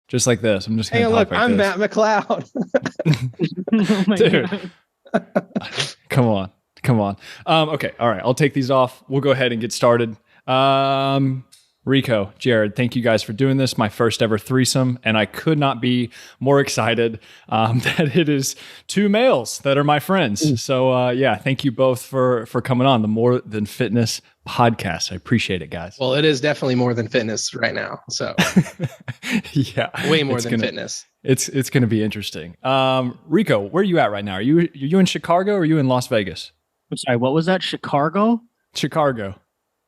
just like this. I'm just Hey, gonna look, talk like I'm this. Matt McLeod. Oh my Dude. God. Come on. Okay, all right. I'll take these off. We'll go ahead and get started. Rico, Jared, thank you guys for doing this. My first ever threesome, and I could not be more excited that it is two males that are my friends. So yeah, thank you both for coming on the More Than Fitness podcast. I appreciate it, guys. Well, it is definitely more than fitness right now. So Yeah, way more than fitness. It's gonna be interesting. Rico, where are you at right now? Are you in Chicago or are you in Las Vegas? I'm sorry, what was that? Chicago? Chicago.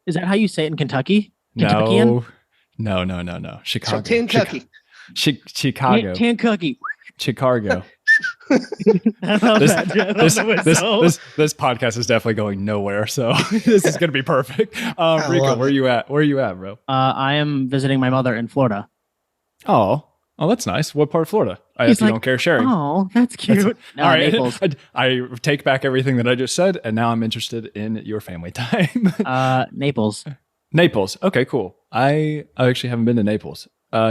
Is that how you say it in Kentucky? No. Chicago. So Kentucky. Chicago. Kentucky. Chicago. I love This, that. I love this, the this, whistle. this podcast is definitely going nowhere, so this is gonna be perfect. Rico, where are you at? Where are you at, bro? I am visiting my mother in Florida. Oh, that's nice. What part of Florida? If you don't care sharing. Oh, that's cute. All right. Naples. I take back everything that I just said, and now I'm interested in your family time. Naples. Naples. Okay, cool. I actually haven't been to Naples.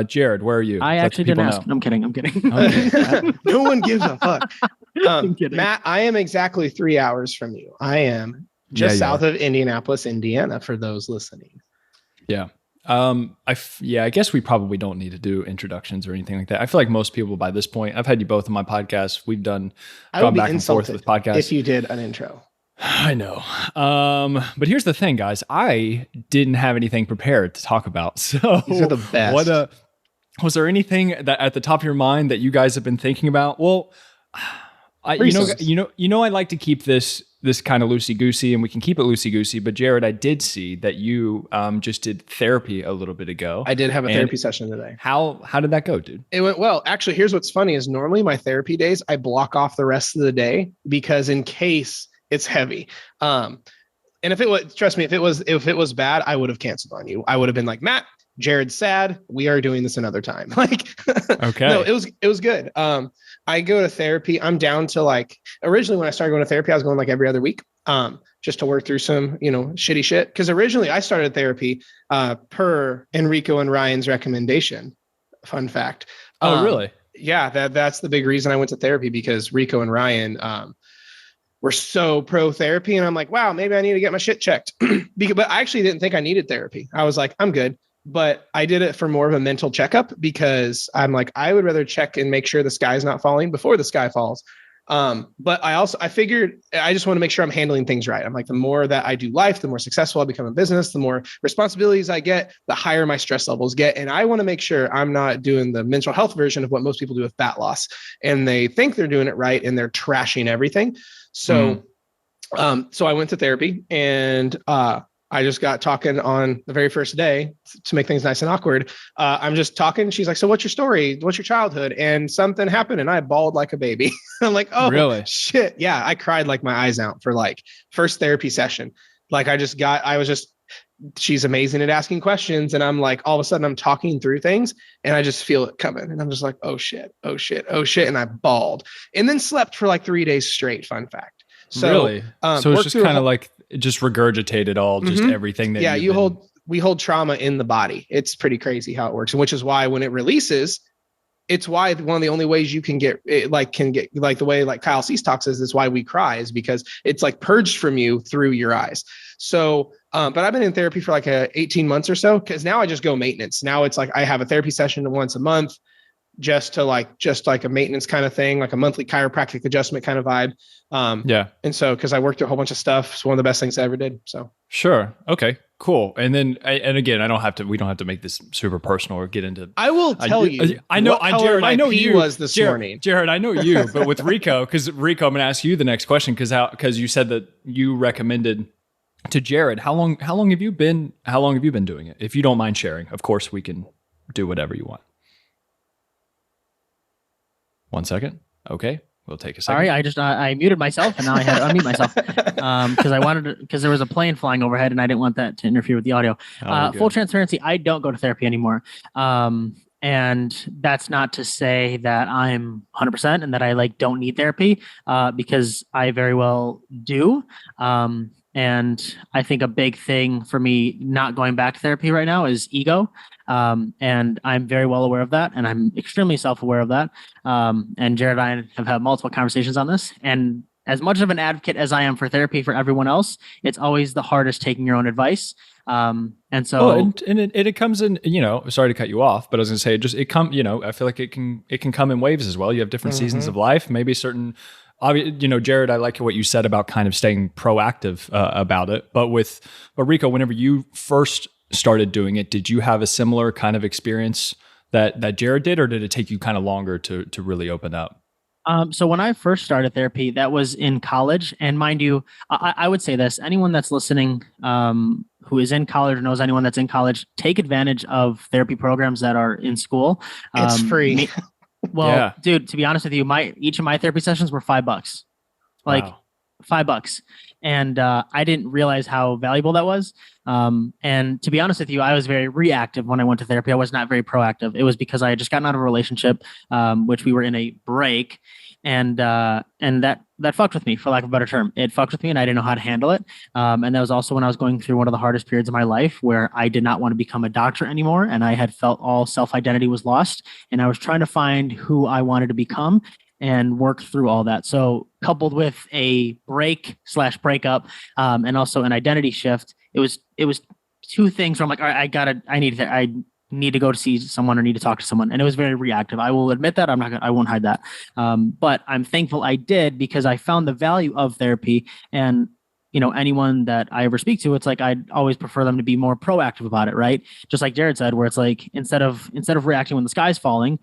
Jared, where are you? I Let actually the people didn't ask. know. I'm kidding. Okay. No one gives a fuck. I'm kidding. Matt, I am exactly 3 hours from you. I am just south of Indianapolis, Indiana, for those listening. Yeah. I guess we probably don't need to do introductions or anything like that. I feel like most people by this point, I've had you both on my podcast. We've gone back and forth with podcasts. If you did an intro. I know. But here's the thing, guys. I didn't have anything prepared to talk about. So these are the best. Was there anything that at the top of your mind that you guys have been thinking about? Well, I like to keep this kind of loosey-goosey, and we can keep it loosey-goosey. But Jared, I did see that you just did therapy a little bit ago. I did have a therapy session today. How did that go, dude? It went well. Actually, here's what's funny is normally my therapy days, I block off the rest of the day because in case it's heavy. And if it was, trust me, if it was bad, I would have canceled on you. I would have been like, Matt, Jared's sad. We are doing this another time. Like, okay. No, it was good. I go to therapy. I'm down to originally when I started going to therapy, I was going every other week, just to work through some, shitty shit. Cause originally I started therapy, per Enrico and Ryan's recommendation. Fun fact. Oh, really? Yeah. That's the big reason I went to therapy because Rico and Ryan, were so pro therapy. And I'm like, wow, maybe I need to get my shit checked. But I actually didn't think I needed therapy. I was like, I'm good. But I did it for more of a mental checkup because I'm like, I would rather check and make sure the sky's not falling before the sky falls. But I figured I just want to make sure I'm handling things right. I'm like, the more that I do life, the more successful I become in business, the more responsibilities I get, the higher my stress levels get. And I want to make sure I'm not doing the mental health version of what most people do with fat loss. And they think they're doing it right and they're trashing everything. So, so I went to therapy and, I just got talking on the very first day to make things nice and awkward. I'm just talking. She's like, so what's your story? What's your childhood? And something happened and I bawled like a baby. I'm like, oh, really? Shit. Yeah. I cried my eyes out for first therapy session. She's amazing at asking questions. And I'm like, all of a sudden I'm talking through things and I just feel it coming. And I'm just like, oh shit. And I bawled and then slept for 3 days straight. Fun fact. So, really? So it's just kind of just regurgitated all, just everything that we hold trauma in the body. It's pretty crazy how it works. And which is why when it releases, it's why one of the only ways you can get it, the way Kyle Cease talks is why we cry is because it's purged from you through your eyes. So, but I've been in therapy for 18 months or so. Cause now I just go maintenance. Now it's I have a therapy session once a month. Just a maintenance kind of thing, a monthly chiropractic adjustment kind of vibe. Yeah. And so, cause I worked through a whole bunch of stuff. It's one of the best things I ever did. So sure. Okay, cool. And then, again, we don't have to make this super personal or get into, I will tell you, Jared, I know you was this morning. Jared, I know you, but with Rico, cause Rico, I'm going to ask you the next question. Cause you said that you recommended to Jared, how long have you been doing it? If you don't mind sharing, of course we can do whatever you want. 1 second. Okay. We'll take a second. Sorry, I muted myself and now I had to unmute myself because there was a plane flying overhead and I didn't want that to interfere with the audio. Full transparency, I don't go to therapy anymore. And that's not to say that I'm 100% and that I don't need therapy because I very well do. And I think a big thing for me not going back to therapy right now is ego. And I'm very well aware of that. And I'm extremely self-aware of that. And Jared and I have had multiple conversations on this. And as much of an advocate as I am for therapy for everyone else, it's always the hardest taking your own advice. And so, well, and it comes in, sorry to cut you off, but I was gonna say I feel like it can come in waves as well. You have different seasons of life, maybe certain, Jared, I like what you said about kind of staying proactive about it. But Rico, whenever you first started doing it, did you have a similar kind of experience that Jared did, or did it take you kind of longer to really open up? So when I first started therapy, that was in college. And mind you, I would say this, anyone that's listening, who is in college or knows anyone that's in college, take advantage of therapy programs that are in school. It's free. Dude, to be honest with you, each of my therapy sessions were $5. Like, wow. $5. And I didn't realize how valuable that was. And to be honest with you, I was very reactive when I went to therapy. I was not very proactive. It was because I had just gotten out of a relationship, which we were in a break. And that fucked with me, for lack of a better term. It fucked with me and I didn't know how to handle it. And that was also when I was going through one of the hardest periods of my life, where I did not want to become a doctor anymore. And I had felt all self-identity was lost. And I was trying to find who I wanted to become and work through all that. So coupled with a breakup, and also an identity shift, it was two things where I'm like, all right, I need to go to see someone or need to talk to someone. And it was very reactive. I will admit that. I won't hide that. But I'm thankful I did, because I found the value of therapy. And anyone that I ever speak to, it's like I'd always prefer them to be more proactive about it, right? Just like Jared said, where it's like instead of reacting when the sky's falling,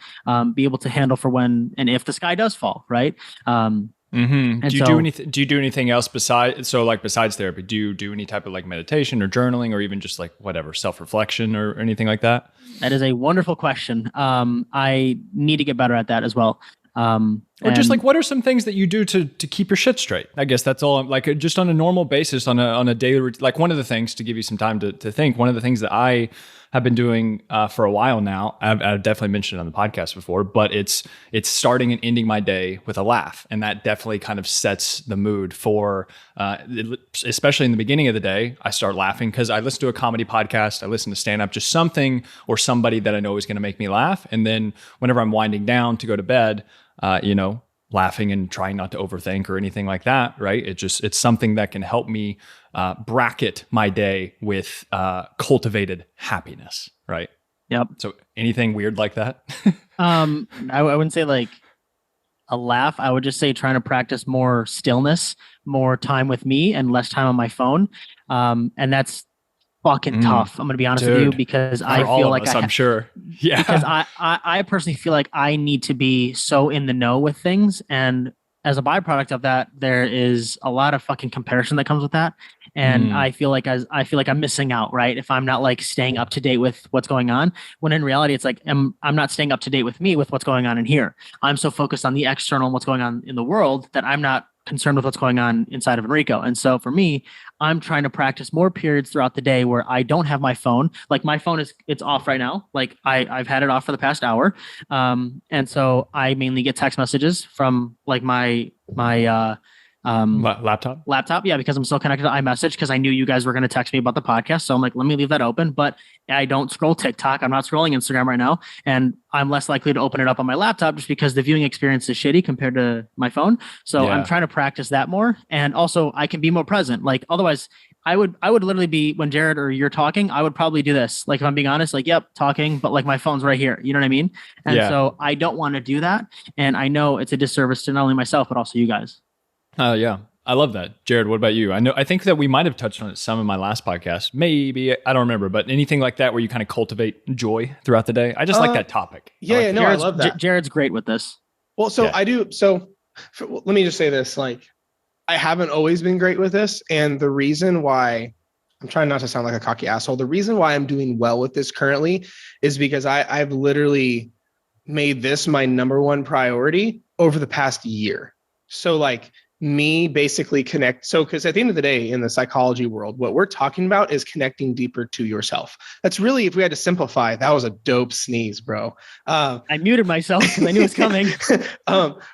be able to handle for when and if the sky does fall, right? Do you do anything else besides therapy? Do you do any type of like meditation or journaling, or even just like whatever, self-reflection or anything like that? That is a wonderful question. I need to get better at that as well. Or just like, what are some things that you do to keep your shit straight? I guess that's all. Like, just on a normal basis, on a daily, like one of the things, to give you some time to think, one of the things that I have been doing for a while now, I've definitely mentioned it on the podcast before, but it's starting and ending my day with a laugh. And that definitely kind of sets the mood for, especially in the beginning of the day, I start laughing because I listen to a comedy podcast, I listen to stand up, just something or somebody that I know is going to make me laugh. And then whenever I'm winding down to go to bed, laughing and trying not to overthink or anything like that, right? It's something that can help me bracket my day with cultivated happiness, right? Yep. So anything weird like that? I wouldn't say like a laugh. I would just say trying to practice more stillness, more time with me, and less time on my phone. And that's fucking tough. I'm going to be honest with you, because I feel like I'm sure. Yeah. Because I personally feel like I need to be so in the know with things. And as a byproduct of that, there is a lot of fucking comparison that comes with that. And I feel like I'm missing out, right? If I'm not like staying up to date with what's going on, when in reality, it's like, I'm not staying up to date with me, with what's going on in here. I'm so focused on the external and what's going on in the world that I'm not concerned with what's going on inside of Enrico. And so for me, I'm trying to practice more periods throughout the day where I don't have my phone. Like my phone it's off right now. Like I've had it off for the past hour. And so I mainly get text messages from like my laptop. Yeah, because I'm still connected to iMessage, because I knew you guys were going to text me about the podcast. So I'm like, let me leave that open. But I don't scroll TikTok. I'm not scrolling Instagram right now. And I'm less likely to open it up on my laptop just because the viewing experience is shitty compared to my phone. So I'm trying to practice that more. And also I can be more present. Like otherwise I would literally be, when Jared or you're talking, I would probably do this. Like if I'm being honest, like, yep, talking, but like my phone's right here. You know what I mean? And so I don't want to do that. And I know it's a disservice to not only myself, but also you guys. Yeah. I love that. Jared, what about you? I think that we might have touched on it some in my last podcast. Maybe, I don't remember, but anything like that where you kind of cultivate joy throughout the day? I just like that topic. I love that. Jared's great with this. Well, so I do. So let me just say this, like, I haven't always been great with this. And the reason why, I'm trying not to sound like a cocky asshole, the reason why I'm doing well with this currently is because I've literally made this my number one priority over the past year. So like, me basically connect. So, because at the end of the day, in the psychology world, what we're talking about is connecting deeper to yourself. That's really, if we had to simplify, that was a dope sneeze, bro. I muted myself because I knew it was coming.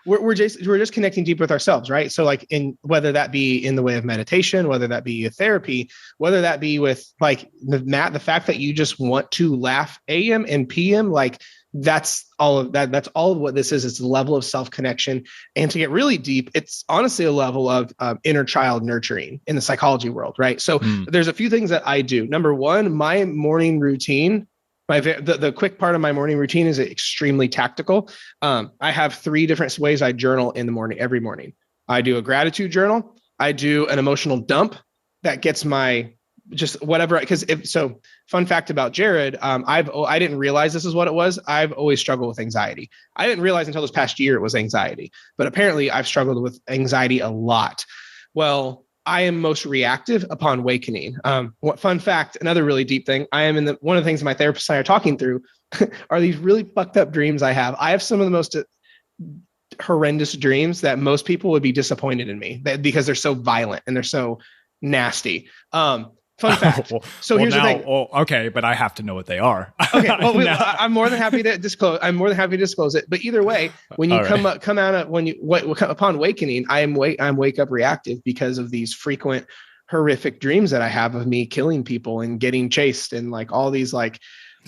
We're just connecting deep with ourselves, right? So, like, in whether that be in the way of meditation, whether that be a therapy, whether that be with like the fact that you just want to laugh AM and PM, like, that's all of that. That's all of what this is. It's a level of self-connection. And to get really deep, it's honestly a level of inner child nurturing in the psychology world, right? So there's a few things that I do. Number one, my morning routine, the quick part of my morning routine is extremely tactical. I have 3 different ways I journal in the morning, every morning. I do a gratitude journal. I do an emotional dump that gets my just whatever, because fun fact about Jared, I didn't realize this is what it was. I've always struggled with anxiety. I didn't realize until this past year it was anxiety, but apparently I've struggled with anxiety a lot. Well, I am most reactive upon awakening. Fun fact, another really deep thing, I am one of the things my therapist and I are talking through are these really fucked up dreams I have. I have some of the most horrendous dreams that most people would be disappointed in me because they're so violent and they're so nasty. Fun fact. So here's the thing. Okay, but I have to know what they are. Okay, well, I'm more than happy to disclose. it. But either way, when you upon awakening, I wake up reactive because of these frequent horrific dreams that I have of me killing people and getting chased and like all these like,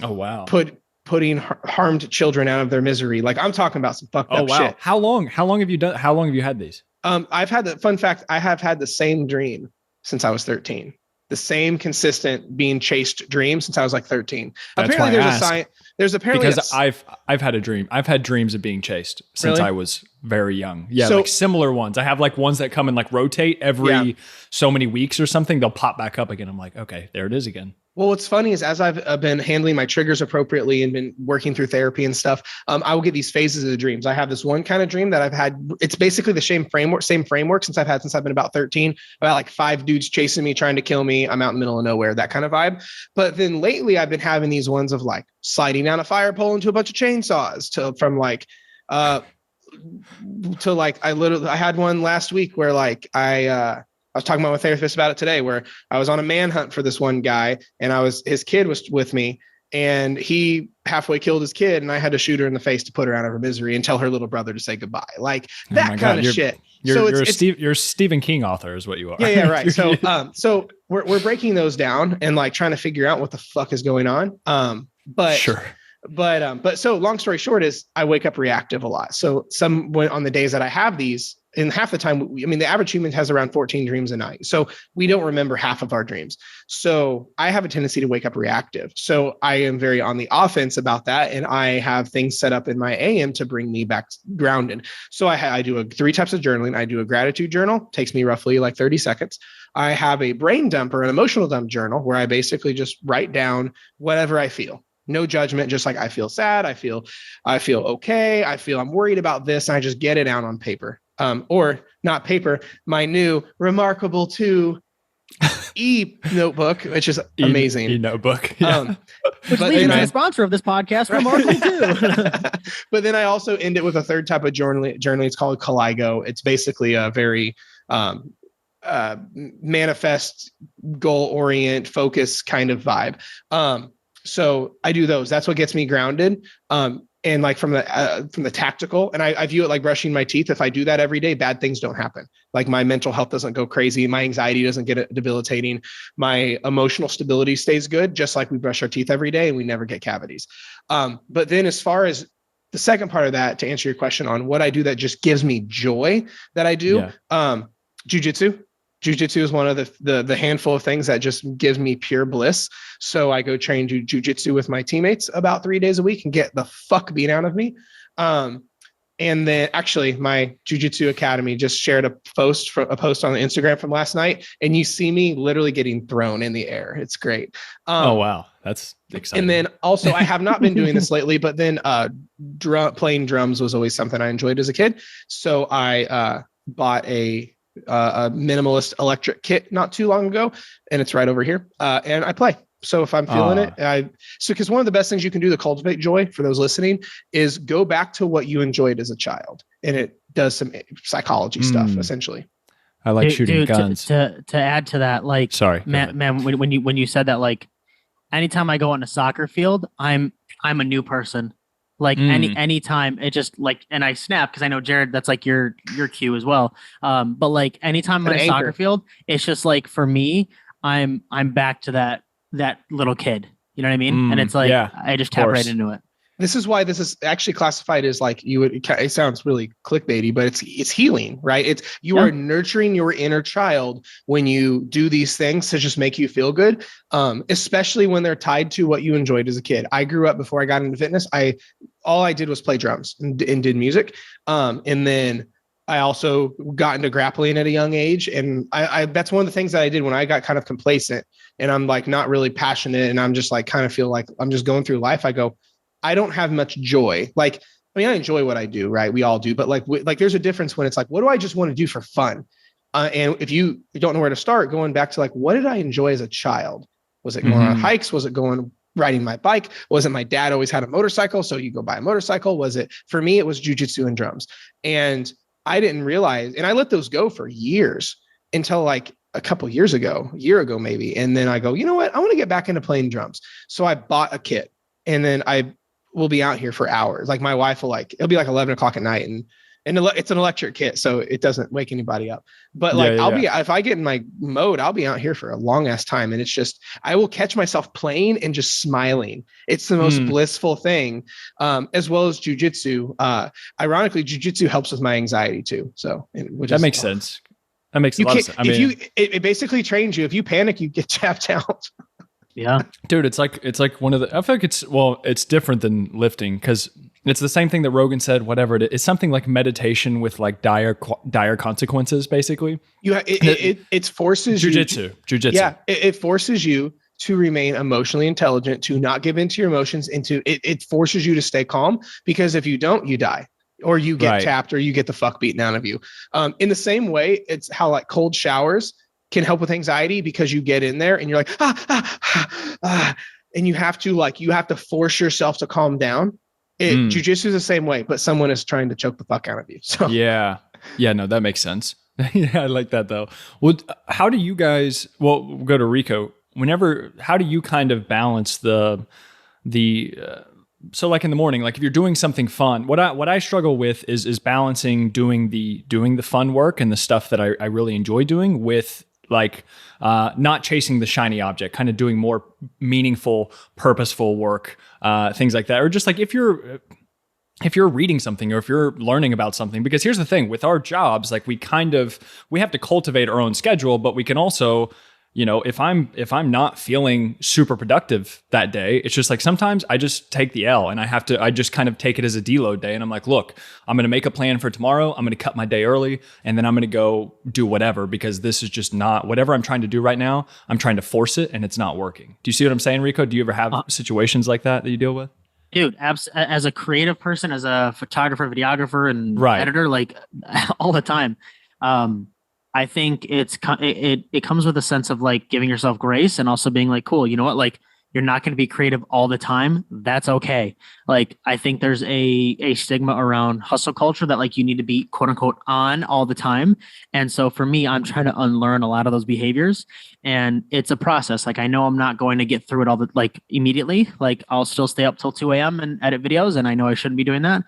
oh wow, putting harmed children out of their misery. Like I'm talking about some fucked up shit. How long have you had these? I've had the fun fact. I have had the same dream since I was 13. The same consistent being chased dream since I was like 13. That's apparently there's a sign. There's apparently because I've had a dream. I've had dreams of being chased since I was very young. Yeah, so, like similar ones. I have like ones that come and like rotate every so many weeks or something. They'll pop back up again. I'm like, okay, there it is again. Well, what's funny is as I've been handling my triggers appropriately and been working through therapy and stuff, I will get these phases of the dreams. I have this one kind of dream that I've had. It's basically the same framework since I've been about 13, about like 5 dudes chasing me, trying to kill me. I'm out in the middle of nowhere, that kind of vibe. But then lately I've been having these ones of like sliding down a fire pole into a bunch of chainsaws I had one last week where like I was talking about my therapist about it today, where I was on a manhunt for this one guy and his kid was with me and he halfway killed his kid and I had to shoot her in the face to put her out of her misery and tell her little brother to say goodbye. Like that kind of shit. You're a Stephen King author is what you are. Yeah, right. So we're breaking those down and like trying to figure out what the fuck is going on. But so long story short is I wake up reactive a lot. So on the days that I have these, and half the time, the average human has around 14 dreams a night. So we don't remember half of our dreams. So I have a tendency to wake up reactive. So I am very on the offense about that. And I have things set up in my AM to bring me back grounded. So I do 3 types of journaling. I do a gratitude journal, takes me roughly like 30 seconds. I have a brain dump or an emotional dump journal where I basically just write down whatever I feel. No judgment, just like I feel sad. I feel okay. I feel I'm worried about this. And I just get it out on paper. Or not paper, my new Remarkable 2 e-notebook, which is amazing. E-notebook. Yeah. Which leads to the sponsor of this podcast, Remarkable 2. But then I also end it with a 3rd type of journaling. It's called Caligo. It's basically a very manifest, goal-orient, focus kind of vibe. So I do those. That's what gets me grounded. And like from the tactical, and I view it like brushing my teeth. If I do that every day, bad things don't happen. Like my mental health doesn't go crazy. My anxiety doesn't get debilitating. My emotional stability stays good, just like we brush our teeth every day and we never get cavities. But then as far as the second part of that, to answer your question on what I do that just gives me joy that I do, jujitsu. Jiu-jitsu is one of the handful of things that just gives me pure bliss. So I go train jiu-jitsu with my teammates about 3 days a week and get the fuck beat out of me. And then actually my jiu-jitsu academy just shared a post on the Instagram from last night. And you see me literally getting thrown in the air. It's great. Oh, wow. That's exciting. And then also I have not been doing this lately, but then playing drums was always something I enjoyed as a kid. So I bought a minimalist electric kit not too long ago, and it's right over here. And I play. So if I'm feeling it, because one of the best things you can do to cultivate joy for those listening is go back to what you enjoyed as a child. And it does some psychology stuff essentially. I like shooting guns. To add to that, like, sorry, man, when you said that, like, anytime I go on a soccer field, I'm a new person. Like anytime it just like, and I snap because I know Jared, that's like your cue as well. But like anytime I'm on a soccer field, it's just like for me, I'm back to that little kid. You know what I mean? And it's like I just tap right into it. This is why this is actually classified as like it sounds really clickbaity, but it's healing, right? You are nurturing your inner child when you do these things to just make you feel good, especially when they're tied to what you enjoyed as a kid. I grew up before I got into fitness. All I did was play drums and did music. And then I also got into grappling at a young age. And I that's one of the things that I did when I got kind of complacent and I'm like not really passionate and I'm just like kind of feel like I'm just going through life. I go, I don't have much joy. Like, I mean, I enjoy what I do, right? We all do, but like there's a difference when it's like, what do I just want to do for fun? And if you don't know where to start, going back to like, what did I enjoy as a child? Was it going on hikes? Was it riding my bike? Was it my dad always had a motorcycle, so you go buy a motorcycle? Was it, for me, it was jujitsu and drums. And I didn't realize, and I let those go for years until like a couple years ago, a year ago maybe. And then I go, you know what? I want to get back into playing drums. So I bought a kit and then we'll be out here for hours. Like my wife will it'll be like 11 o'clock at night and it's an electric kit, so it doesn't wake anybody up. But like if I get in my mode, I'll be out here for a long ass time. And it's just, I will catch myself playing and just smiling. It's the most blissful thing. As well as jujitsu. Ironically, jujitsu helps with my anxiety too. So that makes sense. That makes a lot of sense. I mean, it basically trains you. If you panic, you get tapped out. Yeah, dude, it's like one of the, I feel like it's different than lifting because it's the same thing that Rogan said, whatever it is. It's something like meditation with like dire consequences, basically. It forces jujitsu. Yeah. It forces you to remain emotionally intelligent, to not give into your emotions, it forces you to stay calm, because if you don't, you die. Or you get tapped, or you get the fuck beaten out of you. In the same way, it's how like cold showers can help with anxiety, because you get in there and you're like, and you have to force yourself to calm down. Jiu-jitsu is the same way, but someone is trying to choke the fuck out of you. So yeah, no, that makes sense. Yeah, I like that though. Well, how do you guys? Well, we'll go to Rico. How do you kind of balance the so like in the morning, like if you're doing something fun, what I struggle with is balancing doing the fun work and the stuff that I really enjoy doing with like not chasing the shiny object, kind of doing more meaningful, purposeful work, things like that. Or just like if you're reading something or if you're learning about something, because here's the thing with our jobs, like we have to cultivate our own schedule, but we can also, you know, if I'm not feeling super productive that day, it's just like sometimes I just take the L and I just kind of take it as a deload day. And I'm like, look, I'm going to make a plan for tomorrow. I'm going to cut my day early and then I'm going to go do whatever, because this is just not whatever I'm trying to do right now. I'm trying to force it and it's not working. Do you see what I'm saying, Rico? Do you ever have situations like that you deal with? Dude, as a creative person, as a photographer, videographer, and editor, like all the time, I think it comes with a sense of like giving yourself grace and also being like, cool, you know what? Like you're not going to be creative all the time. That's okay. Like, I think there's a stigma around hustle culture that like you need to be quote unquote on all the time. And so for me, I'm trying to unlearn a lot of those behaviors, and it's a process. Like I know I'm not going to get through it like immediately. Like I'll still stay up till 2 a.m. and edit videos, and I know I shouldn't be doing that.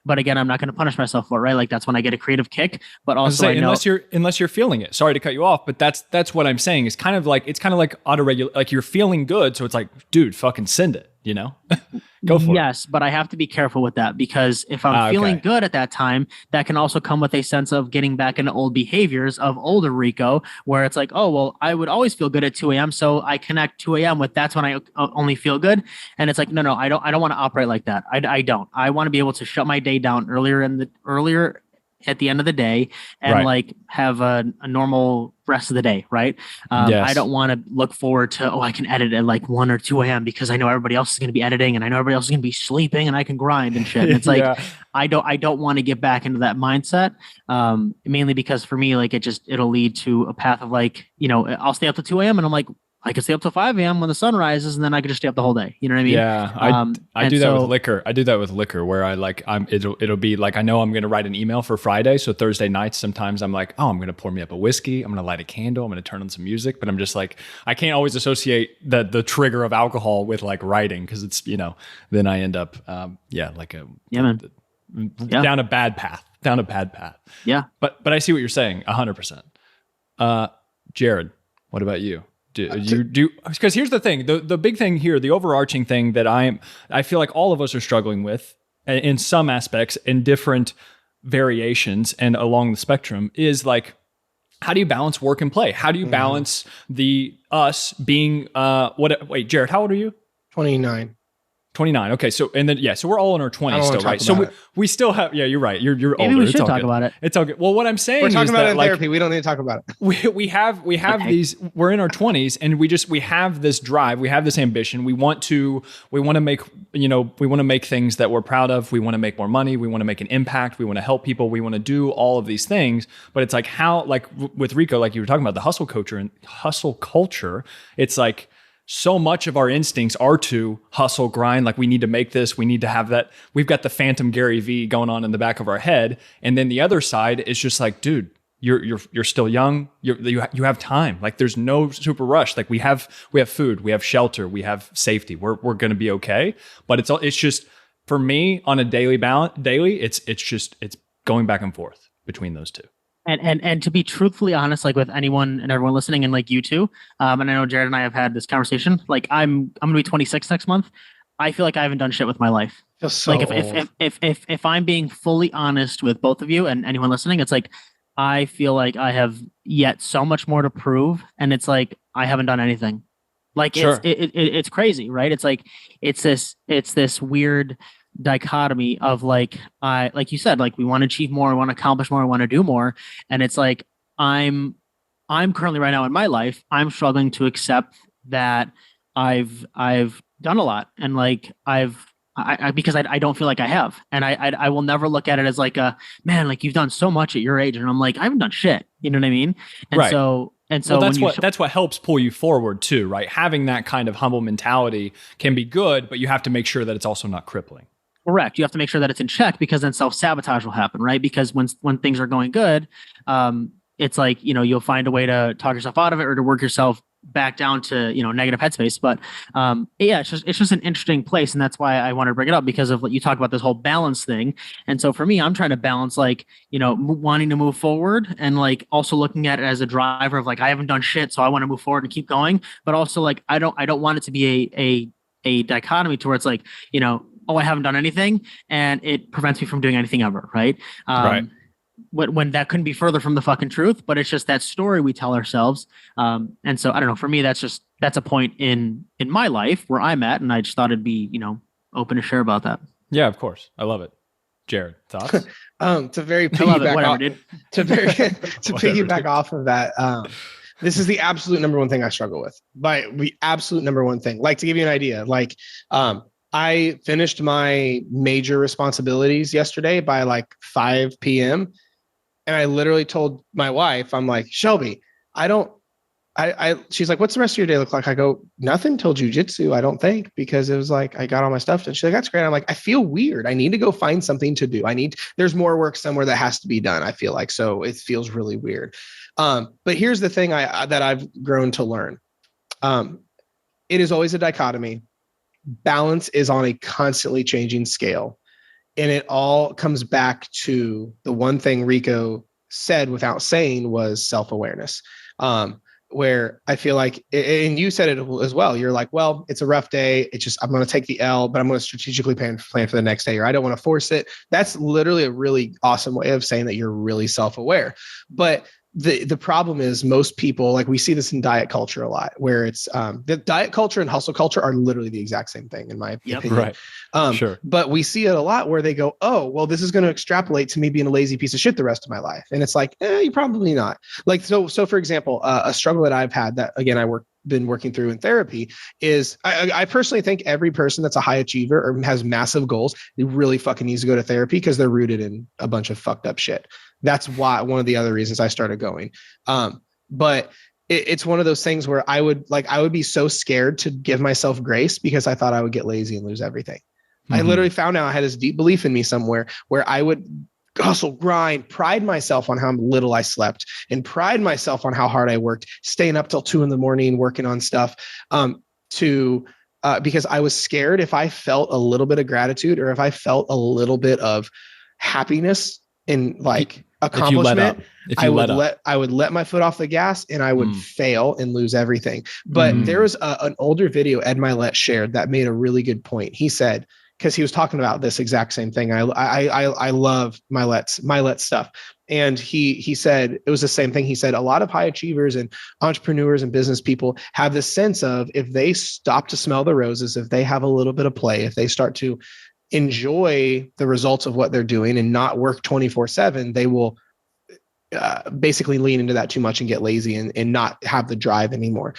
But again, I'm not going to punish myself for it, right? Like that's when I get a creative kick. But also, I know unless you're feeling it. Sorry to cut you off, but that's what I'm saying. It's kind of like auto-regulate. Like you're feeling good, so it's like, dude, fucking send it. You know, go for it. Yes, but I have to be careful with that, because if I'm feeling good at that time, that can also come with a sense of getting back into old behaviors of older Rico, where it's like, oh, well, I would always feel good at 2 a.m. So I connect 2 a.m. with that's when I only feel good. And it's like, no, I don't want to operate like that. I don't. I want to be able to shut my day down earlier at the end of the day and like have a normal rest of the day. Right. I don't want to look forward to, I can edit at like 1 or 2 a.m. because I know everybody else is going to be editing and I know everybody else is going to be sleeping and I can grind and shit. And it's like, I don't want to get back into that mindset. Mainly because for me, like it'll lead to a path of like, you know, I'll stay up to 2 a.m. and I'm like, I could stay up till 5 a.m. when the sun rises, and then I could just stay up the whole day. You know what I mean? Yeah, I do that with liquor. I do that with liquor where it'll be like, I know I'm going to write an email for Friday. So Thursday nights, sometimes I'm like, oh, I'm going to pour me up a whiskey. I'm going to light a candle. I'm going to turn on some music. But I'm just like, I can't always associate the trigger of alcohol with like writing, because it's, then I end up, down a bad path. Yeah. But I see what you're saying 100%. Jared, what about you? Because here's the thing, the big thing here, the overarching thing that I feel like all of us are struggling with in some aspects, in different variations and along the spectrum, is like, how do you balance work and play? How do you balance us being, wait, Jared, how old are you? 29. 29. Okay. So, and then, so we're all in our 20s still, right? So we still have, you're right. You're Maybe older. we should talk about it. It's all good. Well, what I'm saying we're talking is about that, it in therapy. We don't need to talk about it. We have these, we're in our 20s, and we have this drive, we have this ambition. We want to make, we want to make things that we're proud of. We want to make more money. We want to make an impact. We want to help people. We want to do all of these things. But it's like, how, like with Rico, like you were talking about the hustle culture, it's like, so much of our instincts are to hustle, grind. Like, we need to make this, we need to have that. We've got the phantom Gary V going on in the back of our head. And then the other side is just like, dude, you're still young. You have time. Like, there's no super rush. Like, we have food, we have shelter, we have safety. We're going to be okay. But it's just, for me, on a daily, it's going back and forth between those two. And to be truthfully honest, like with anyone and everyone listening, and like you too, and I know Jared and I have had this conversation. Like, I'm gonna be 26 next month. I feel like I haven't done shit with my life. So like if I'm being fully honest with both of you and anyone listening, it's like, I feel like I have yet so much more to prove, and it's like I haven't done anything. Like, sure. It's crazy, right? It's like it's this weird dichotomy of like you said, like, we want to achieve more, we want to accomplish more, we want to do more, and it's like I'm currently right now in my life, I'm struggling to accept that I've done a lot, and like because I don't feel like I have, and I will never look at it as like, a man, like, you've done so much at your age, and I'm like, I haven't done shit, you know what I mean? And right. So well, that's what helps pull you forward too, right? Having that kind of humble mentality can be good, but you have to make sure that it's also not crippling. Correct. You have to make sure that it's in check, because then self-sabotage will happen, right? Because when things are going good, it's like, you'll find a way to talk yourself out of it, or to work yourself back down to, negative headspace. But it's just an interesting place. And that's why I wanted to bring it up, because of what you talk about, this whole balance thing. And so for me, I'm trying to balance, like, wanting to move forward, and like also looking at it as a driver of like, I haven't done shit, so I want to move forward and keep going. But also, like, I don't want it to be a dichotomy to where it's like, oh, I haven't done anything, and it prevents me from doing anything ever, right? Right. When that couldn't be further from the fucking truth, but it's just that story we tell ourselves. And so I don't know, for me, that's a point in my life where I'm at, and I just thought it'd be, open to share about that. Yeah, of course. I love it. Jared, thoughts? To piggyback off of that, this is the absolute number one thing I struggle with. By the absolute number one thing. Like, to give you an idea, like, I finished my major responsibilities yesterday by like 5 p.m. And I literally told my wife, I'm like, Shelby, she's like, what's the rest of your day look like? I go, nothing till jujitsu, I don't think, because it was like, I got all my stuff. And she's like, that's great. I'm like, I feel weird. I need to go find something to do. There's more work somewhere that has to be done, I feel like. So it feels really weird. But here's the thing that I've grown to learn. It is always a dichotomy. Balance is on a constantly changing scale. And it all comes back to the one thing Rico said without saying was self-awareness. Where I feel like, and you said it as well, you're like, well, it's a rough day. It's just, I'm going to take the L, but I'm going to strategically plan for the next day, or I don't want to force it. That's literally a really awesome way of saying that you're really self-aware. But the problem is, most people, like, we see this in diet culture a lot, where it's the diet culture and hustle culture are literally the exact same thing, in my opinion. Right. Sure. But we see it a lot where they go, oh, well, this is going to extrapolate to me being a lazy piece of shit the rest of my life. And it's like, you probably not. Like, so for example, a struggle that I've had that, again, been working through in therapy is I personally think every person that's a high achiever or has massive goals, they really fucking needs to go to therapy, because they're rooted in a bunch of fucked up shit. That's why one of the other reasons I started going. But it's one of those things where I would be so scared to give myself grace because I thought I would get lazy and lose everything. I literally found out I had this deep belief in me somewhere where I would hustle, grind, pride myself on how little I slept, and pride myself on how hard I worked, staying up till 2 a.m. working on stuff, because I was scared if I felt a little bit of gratitude or if I felt a little bit of happiness and like accomplishment, I would let my foot off the gas and I would fail and lose everything. But there was an older video Ed Milet shared that made a really good point. He said, because he was talking about this exact same thing. I love Milet's stuff. And he said, it was the same thing. He said, a lot of high achievers and entrepreneurs and business people have this sense of, if they stop to smell the roses, if they have a little bit of play, if they start to enjoy the results of what they're doing and not work 24/7, they will basically lean into that too much and get lazy and not have the drive anymore.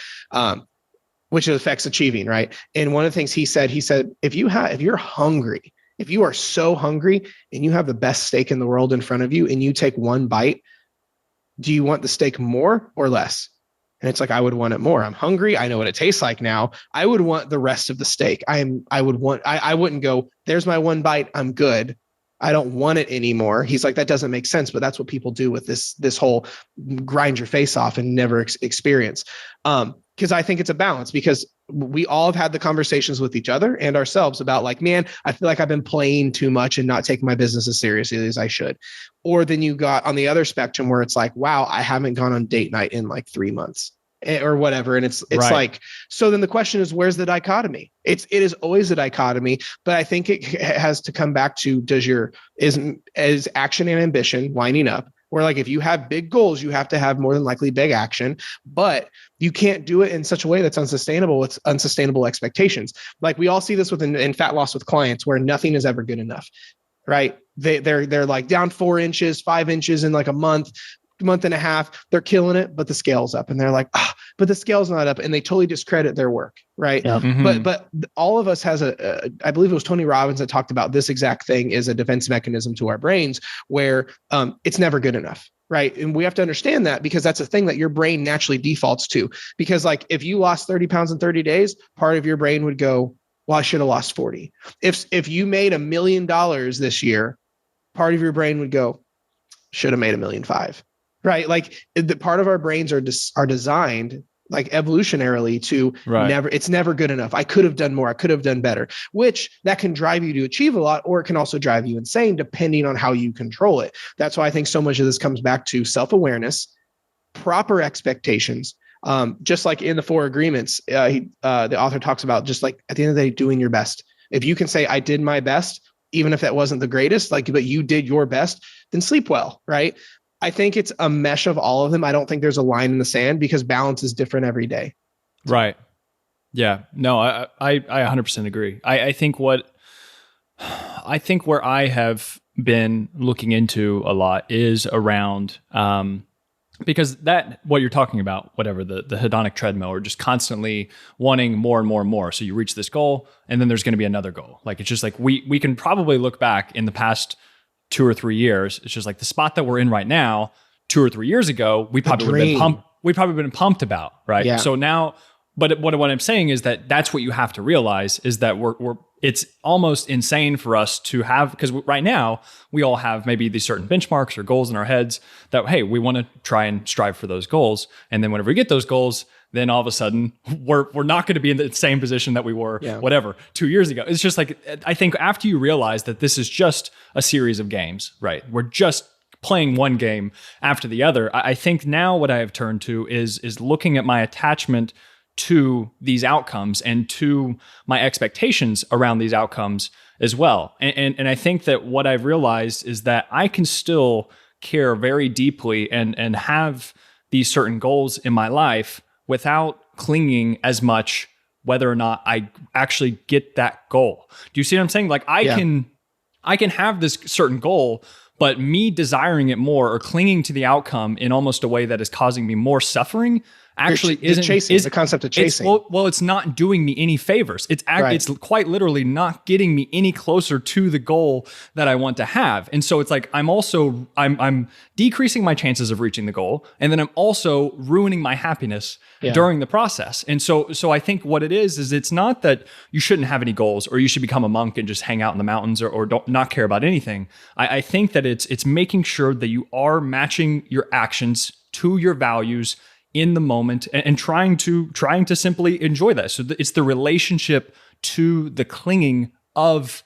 Which affects achieving, right? And one of the things he said, if you're hungry, if you are so hungry and you have the best steak in the world in front of you and you take one bite, do you want the steak more or less? And it's like, I would want it more. I'm hungry. I know what it tastes like now. I would want the rest of the steak. I wouldn't go, there's my one bite, I'm good. I don't want it anymore. He's like, that doesn't make sense, but that's what people do with this whole grind your face off and never experience. Because I think it's a balance, because we all have had the conversations with each other and ourselves about like, man, I feel like I've been playing too much and not taking my business as seriously as I should. Or then you got on the other spectrum where it's like, wow, I haven't gone on date night in like 3 months or whatever. And it's right. Like, so then the question is, where's the dichotomy? It is always a dichotomy, but I think it has to come back to, is action and ambition lining up? Where like, if you have big goals, you have to have more than likely big action, but you can't do it in such a way that's unsustainable with unsustainable expectations. Like we all see this in fat loss with clients where nothing is ever good enough, right? They're like down 4 inches, 5 inches in like a month and a half, they're killing it, but the scale's up and they're like, but the scale's not up, and they totally discredit their work. Right. Yeah. Mm-hmm. But all of us has I believe it was Tony Robbins that talked about this exact thing is a defense mechanism to our brains where it's never good enough. Right. And we have to understand that, because that's a thing that your brain naturally defaults to, because like if you lost 30 pounds in 30 days, part of your brain would go, well, I should have lost 40. If you made $1 million this year, part of your brain would go, should have made $1.5 million. Right. Like the part of our brains are designed like evolutionarily to it's never good enough. I could have done more. I could have done better, which that can drive you to achieve a lot, or it can also drive you insane depending on how you control it. That's why I think so much of this comes back to self-awareness, proper expectations. Just like in the 4 agreements, the author talks about just like at the end of the day, doing your best. If you can say, I did my best, even if that wasn't the greatest, like, but you did your best, then sleep well. Right. I think it's a mesh of all of them. I don't think there's a line in the sand, because balance is different every day. Right. Yeah. No, I 100% agree. I think where I have been looking into a lot is around, because what you're talking about, whatever the hedonic treadmill, or just constantly wanting more and more and more. So you reach this goal and then there's going to be another goal. Like, it's just like, we can probably look back in the past 2 or 3 years. It's just like the spot that we're in right now, 2 or 3 years ago, we probably would have been pumped about. Right. Yeah. So now, but what I'm saying is that's what you have to realize is that it's almost insane for us to have, because right now we all have maybe these certain benchmarks or goals in our heads that, hey, we want to try and strive for those goals. And then whenever we get those goals, then all of a sudden we're not going to be in the same position that we were, 2 years ago. It's just like, I think after you realize that this is just a series of games, right? We're just playing one game after the other. I think now what I have turned to is looking at my attachment to these outcomes and to my expectations around these outcomes as well. And I think that what I've realized is that I can still care very deeply and have these certain goals in my life without clinging as much, whether or not I actually get that goal. Do you see what I'm saying? Like I can have this certain goal, but me desiring it more or clinging to the outcome in almost a way that is causing me more suffering actually the concept of chasing. It's not doing me any favors. It's quite literally not getting me any closer to the goal that I want to have. And so it's like I'm decreasing my chances of reaching the goal, and then I'm also ruining my happiness during the process. And so I think what it is it's not that you shouldn't have any goals or you should become a monk and just hang out in the mountains or don't not care about anything. I think that it's making sure that you are matching your actions to your values in the moment and trying to simply enjoy that. So it's the relationship to the clinging of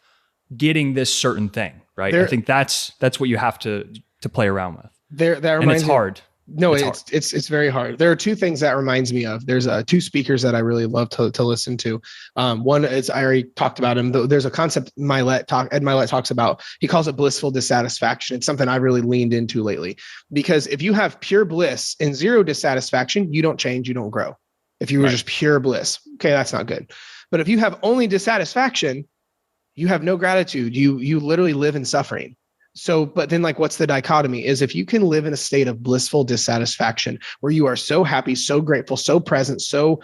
getting this certain thing, right? I think that's what you have to play around with. And it's hard. No, it's very hard. There are two things that reminds me of. There's two speakers that I really love to listen to. One is, I already talked about him. There's a concept Ed Milet talks about. He calls it blissful dissatisfaction. It's something I really leaned into lately, because if you have pure bliss and zero dissatisfaction, you don't change, you don't grow. If you were just pure bliss, okay, that's not good. But if you have only dissatisfaction, you have no gratitude. You literally live in suffering. So, but then like, what's the dichotomy is if you can live in a state of blissful dissatisfaction where you are so happy, so grateful, so present, so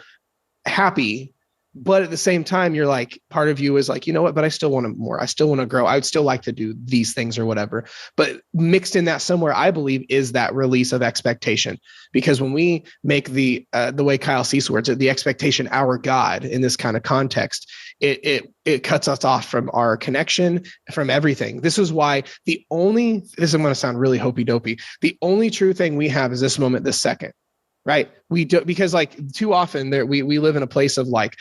happy, but at the same time, you're like, part of you is like, you know what, but I still want more. I still want to grow. I would still like to do these things or whatever. But mixed in that somewhere, I believe, is that release of expectation. Because when we make the way Kyle Cease words it, the expectation our God in this kind of context, it cuts us off from our connection, from everything. This is why this is going to sound really hopey dopey. The only true thing we have is this moment, this second. Right. We do, because like too often we live in a place of like,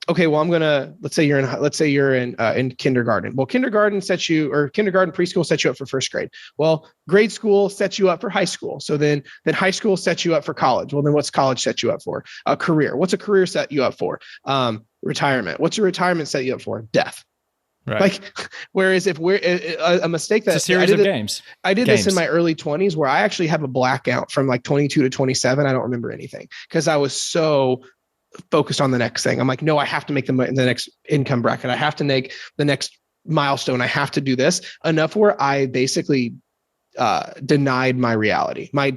okay, well, let's say you're in kindergarten. Well, kindergarten preschool sets you up for first grade. Well, grade school sets you up for high school. So then high school sets you up for college. Well, then what's college set you up for? A career. What's a career set you up for? Retirement. What's a retirement set you up for? Death. Right. Like, whereas if we're a mistake that it's a series of games. I did this in my early 20s where I actually have a blackout from like 22 to 27. I don't remember anything because I was so focused on the next thing. I'm like, no, I have to make the next income bracket. I have to make the next milestone. I have to do this enough where I basically denied my reality, my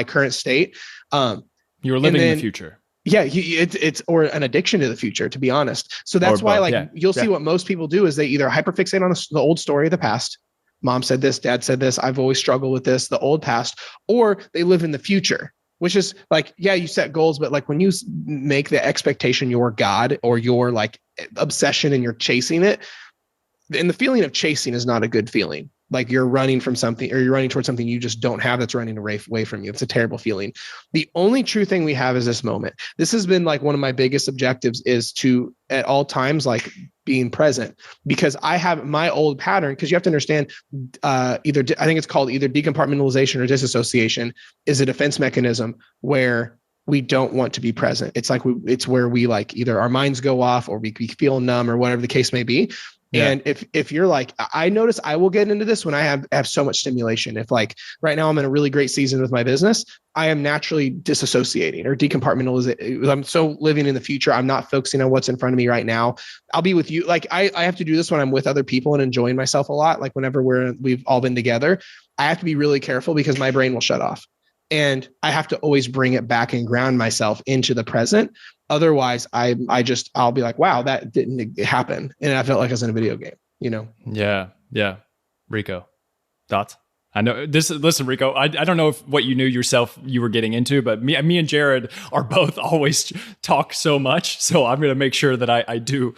current state. You were living in the future. Yeah, it's or an addiction to the future, to be honest. So that's why, you'll see what most people do is they either hyperfixate on the old story of the past. Mom said this, dad said this. I've always struggled with this, the old past, or they live in the future, which is like, yeah, you set goals, but like when you make the expectation your God or your like obsession and you're chasing it, and the feeling of chasing is not a good feeling. Like you're running from something or you're running towards something you just don't have that's running away from you. It's a terrible feeling. The only true thing we have is this moment. This has been like one of my biggest objectives is to at all times, like being present, because I have my old pattern. Because you have to understand I think it's called either decompartmentalization or disassociation is a defense mechanism where we don't want to be present. It's like it's where we like either our minds go off or we feel numb or whatever the case may be. Yeah. And if you're like, I notice I will get into this when I have so much stimulation. If like right now I'm in a really great season with my business, I am naturally disassociating or decompartmentalizing. I'm so living in the future. I'm not focusing on what's in front of me right now. I'll be with you. Like I have to do this when I'm with other people and enjoying myself a lot. Like whenever we've all been together, I have to be really careful because my brain will shut off. And I have to always bring it back and ground myself into the present. Otherwise, I'll be like, wow, that didn't happen. And I felt like I was in a video game, you know? Yeah. Yeah. Rico, thoughts? I know this. Listen, Rico, I don't know if what you knew yourself you were getting into, but me and Jared are both always talk so much. So I'm going to make sure that I do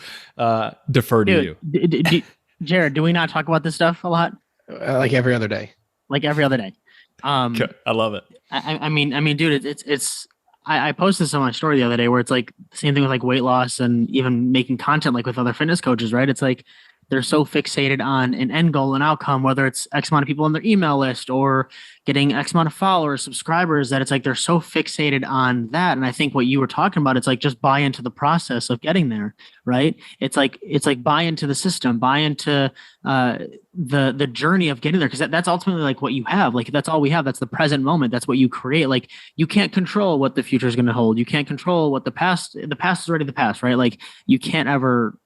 defer to you. Jared, do we not talk about this stuff a lot? Like every other day. I love it. I mean, dude, it's. I posted this on my story the other day where it's like the same thing with like weight loss and even making content like with other fitness coaches, right? It's like they're so fixated on an end goal and outcome, whether it's X amount of people on their email list or getting X amount of followers, subscribers, that it's like they're so fixated on that. And I think what you were talking about, it's like just buy into the process of getting there, right? It's like buy into the system, buy into the journey of getting there, because that's ultimately like what you have. Like that's all we have. That's the present moment. That's what you create. Like you can't control what the future is going to hold. You can't control what the past is already the past, right? Like you can't ever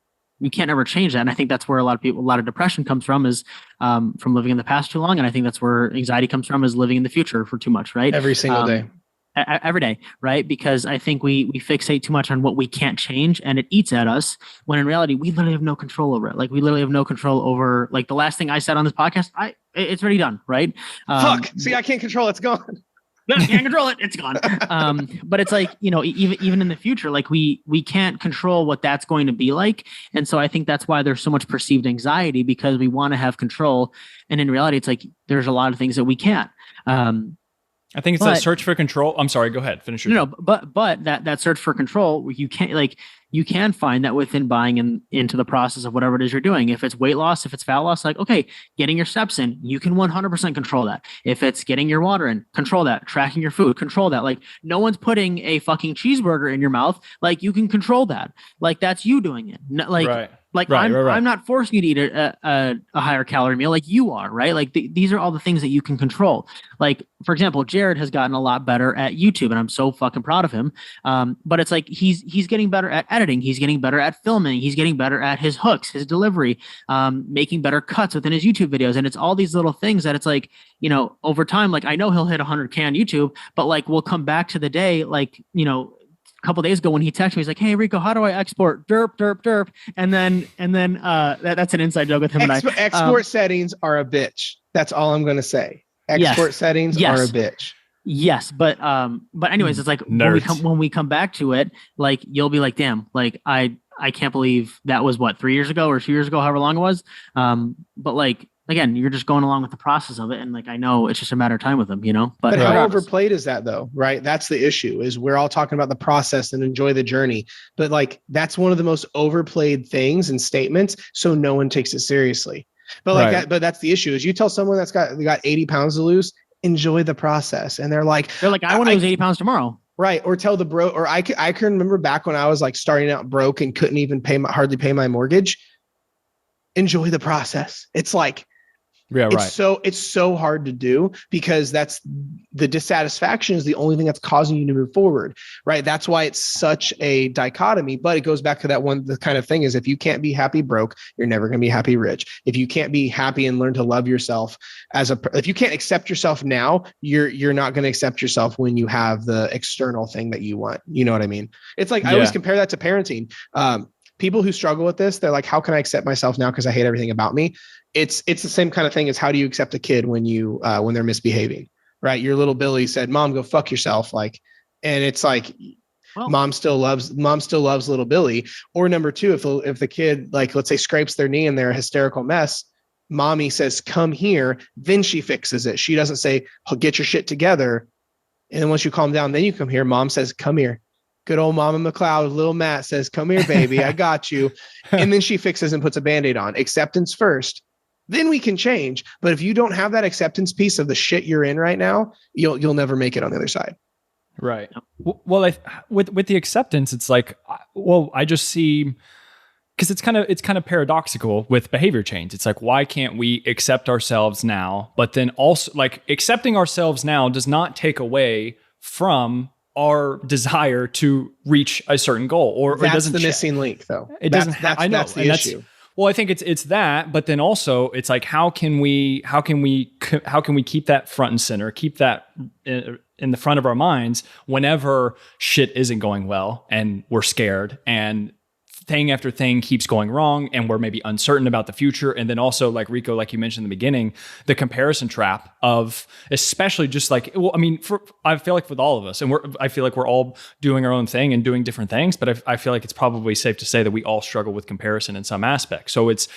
change that. And I think that's where a lot of depression comes from, is from living in the past too long. And I think that's where anxiety comes from, is living in the future for too much, right? Every single day. every day, right? Because I think we fixate too much on what we can't change, and it eats at us, when in reality we literally have no control over it. Like, we literally have no control over, like, the last thing I said on this podcast, it's already done, right? Fuck. See, I can't control it. It's gone. You can't control it. It's gone. But it's like, even in the future, like, we can't control what that's going to be like. And so I think that's why there's so much perceived anxiety, because we want to have control. And in reality, it's like, there's a lot of things that we can't. I think it's that search for control. I'm sorry, go ahead. Finish your No, but that search for control, you can find that within buying into the process of whatever it is you're doing. If it's weight loss, if it's fat loss, like, okay, getting your steps in, you can 100% control that. If it's getting your water in, control that. Tracking your food, control that. Like, no one's putting a fucking cheeseburger in your mouth. Like, you can control that. Like, that's you doing it. Right. I'm not forcing you to eat a higher calorie meal, like you are, right? Like, these are all the things that you can control. Like, for example, Jared has gotten a lot better at YouTube, and I'm so fucking proud of him. But it's like, he's getting better at editing. He's getting better at filming. He's getting better at his hooks, his delivery, making better cuts within his YouTube videos. And it's all these little things that it's like, over time, like, I know he'll hit 100K on YouTube, but like, we'll come back to the day, like, a couple days ago when he texted me, he's like, "Hey Rico, how do I export derp derp derp?" And then that's an inside joke with him and I. Export settings are a bitch. That's all I'm going to say. Export settings are a bitch. Yes, but anyways, it's like, when we come back to it, like, you'll be like, damn, like, I can't believe that was 3 years ago or 2 years ago, however long it was. But like, again, you're just going along with the process of it. And like, I know it's just a matter of time with them, but how overplayed is that though? Right. That's the issue, is we're all talking about the process and enjoy the journey, but like, that's one of the most overplayed things and statements. So no one takes it seriously, but like, but that's the issue, is you tell someone that's got 80 pounds to lose, enjoy the process. And they're like, I want to lose 80 pounds tomorrow. Right. Or tell the bro, or I can remember back when I was like starting out broke and couldn't even hardly pay my mortgage. Enjoy the process. It's like, it's so hard to do, because that's the dissatisfaction is the only thing that's causing you to move forward. Right. That's why it's such a dichotomy, but it goes back to the kind of thing is, if you can't be happy broke, you're never going to be happy rich. If you can't be happy and learn to love yourself if you can't accept yourself now, you're not going to accept yourself when you have the external thing that you want. You know what I mean? It's like, I always compare that to parenting. People who struggle with this, they're like, how can I accept myself now? Because I hate everything about me. It's the same kind of thing as, how do you accept a kid when they're misbehaving, right? Your little Billy said, "Mom, go fuck yourself." Like, and it's like, mom still loves little Billy. Or number two, if the kid, like, let's say, scrapes their knee and they're a hysterical mess, mommy says, "Come here." Then she fixes it. She doesn't say, "Oh, get your shit together." And then once you calm down, then you come here. Mom says, "Come here." Good old Mama McLeod, little Matt says, "Come here, baby. I got you." And then she fixes and puts a Band-Aid on. Acceptance first. Then we can change. But if you don't have that acceptance piece of the shit you're in right now, you'll never make it on the other side. Right. Well, with the acceptance, it's like, I just see, because it's kind of paradoxical with behavior change. It's like, why can't we accept ourselves now? But then also, like, accepting ourselves now does not take away from our desire to reach a certain goal, or that's it doesn't the missing link, though. It doesn't. That's the issue. Well, I think it's that, but then also it's like, how can we keep that front and center, keep that in the front of our minds whenever shit isn't going well and we're scared and thing after thing keeps going wrong and we're maybe uncertain about the future. And then also, like Rico, like you mentioned in the beginning, the comparison trap of, especially just like, well, I mean, I feel like with all of us, and I feel like we're all doing our own thing and doing different things, but I feel like it's probably safe to say that we all struggle with comparison in some aspect. So it's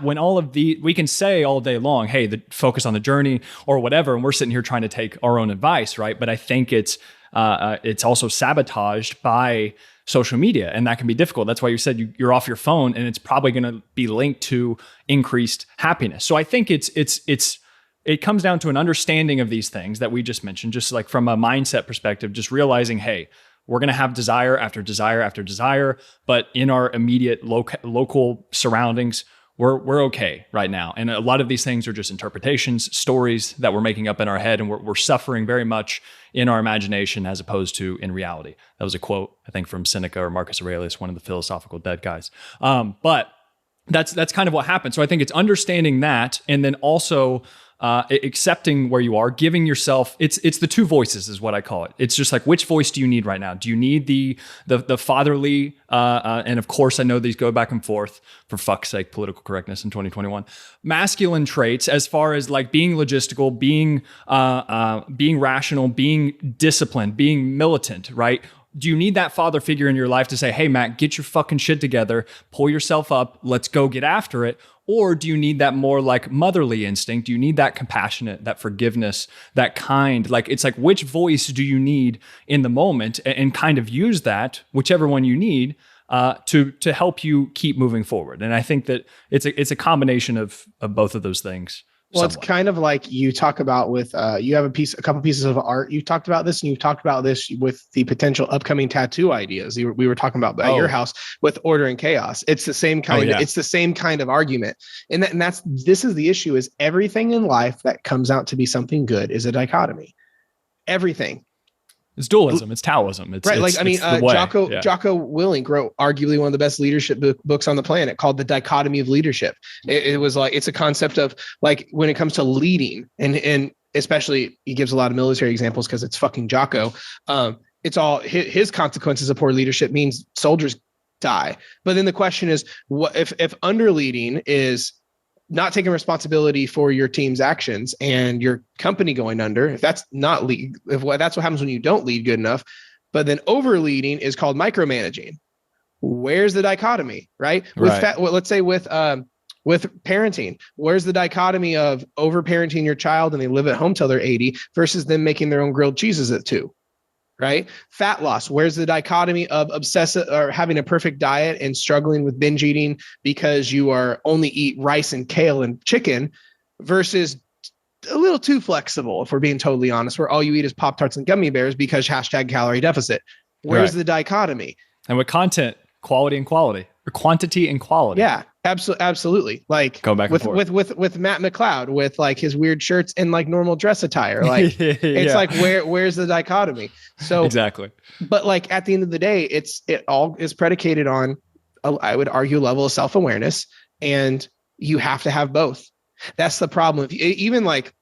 when all of we can say all day long, hey, focus on the journey or whatever. And we're sitting here trying to take our own advice. Right. But I think it's also sabotaged by social media, and that can be difficult. That's why you said you're off your phone, and it's probably going to be linked to increased happiness. So I think it comes down to an understanding of these things that we just mentioned, just like from a mindset perspective, just realizing, hey, we're going to have desire after desire after desire, but in our immediate local surroundings, we're okay right now. And a lot of these things are just interpretations, stories that we're making up in our head, and we're suffering very much in our imagination as opposed to in reality. That was a quote, I think, from Seneca or Marcus Aurelius, one of the philosophical dead guys. But that's kind of what happened. So I think it's understanding that, and then also accepting where you are, giving yourself, it's the two voices is what I call it. It's just like, which voice do you need right now? Do you need the fatherly, and of course I know these go back and forth, for fuck's sake, political correctness in 2021, masculine traits as far as like being logistical, being rational, being disciplined, being militant, right? Do you need that father figure in your life to say, hey, Matt, get your fucking shit together, pull yourself up, let's go get after it? Or do you need that more like motherly instinct? Do you need that compassionate, that forgiveness, that kind? Like, it's like, which voice do you need in the moment, and kind of use that, whichever one you need, to help you keep moving forward. And I think that it's a combination of both of those things. Well, somewhat. It's kind of like you talk about with, you have a couple pieces of art. You talked about this, and you've talked about this with the potential upcoming tattoo ideas. We were talking about at your house with order and chaos. It's the same kind. It's the same kind of argument. And this is the issue: is everything in life that comes out to be something good is a dichotomy. Everything. It's dualism. It's Taoism. It's right. It's, Jocko Willink wrote arguably one of the best leadership books on the planet, called The Dichotomy of Leadership. It was like, it's a concept of like, when it comes to leading, and especially he gives a lot of military examples because it's fucking Jocko. It's all his consequences of poor leadership means soldiers die. But then the question is, what if under leading is not taking responsibility for your team's actions and your company going under, if that's not lead, that's what happens when you don't lead good enough. But then over leading is called micromanaging. Where's the dichotomy, right? Let's say with parenting, where's the dichotomy of over parenting your child and they live at home till they're 80 versus them making their own grilled cheeses at 2? Right? Fat loss. Where's the dichotomy of obsessive or having a perfect diet and struggling with binge eating because you are only eat rice and kale and chicken versus a little too flexible, if we're being totally honest, where all you eat is Pop-Tarts and gummy bears because #calorie deficit. Where's the dichotomy? And with content, quality and quality, or quantity and quality. Yeah, absolutely. Like go back with Matt McLeod with like his weird shirts and like normal dress attire. Like it's like where's the dichotomy? So exactly. But like at the end of the day, it all is predicated on, I would argue, level of self-awareness, and you have to have both. That's the problem. Even like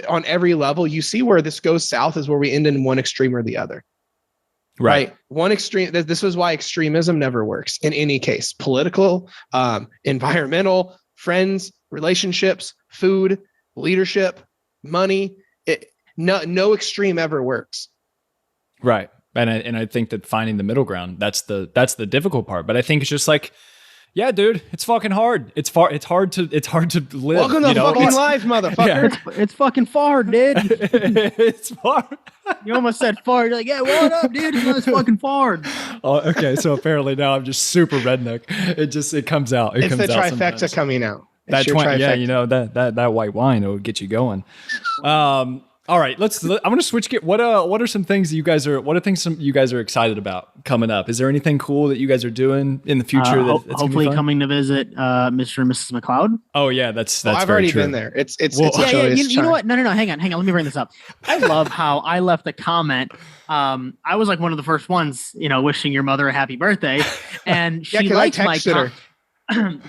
on every level, you see where this goes south is where we end in one extreme or the other. Right. One extreme. This is why extremism never works in any case. Political, environmental, friends, relationships, food, leadership, money. No extreme ever works. Right. And I think that finding the middle ground, that's the difficult part. But I think it's just like, yeah, dude, it's fucking hard. It's hard to live. Welcome to fucking life, motherfucker. Yeah. It's fucking far, dude. It's far. You almost said far. You're like, yeah, what up, dude? It's fucking far. Oh, okay. So apparently now I'm just super redneck. It comes out. It's comes the out trifecta sometimes. coming out. Yeah, you know that white wine will get you going. All right, I'm going to switch gears. What are some things you guys are excited about coming up? Is there anything cool that you guys are doing in the future that's hopefully coming to visit Mr. and Mrs. McLeod? Oh yeah, that's I've already been there. It's a joyous you know what? No, hang on. Let me bring this up. I love how I left a comment. I was like one of the first ones, wishing your mother a happy birthday, and she liked my comment.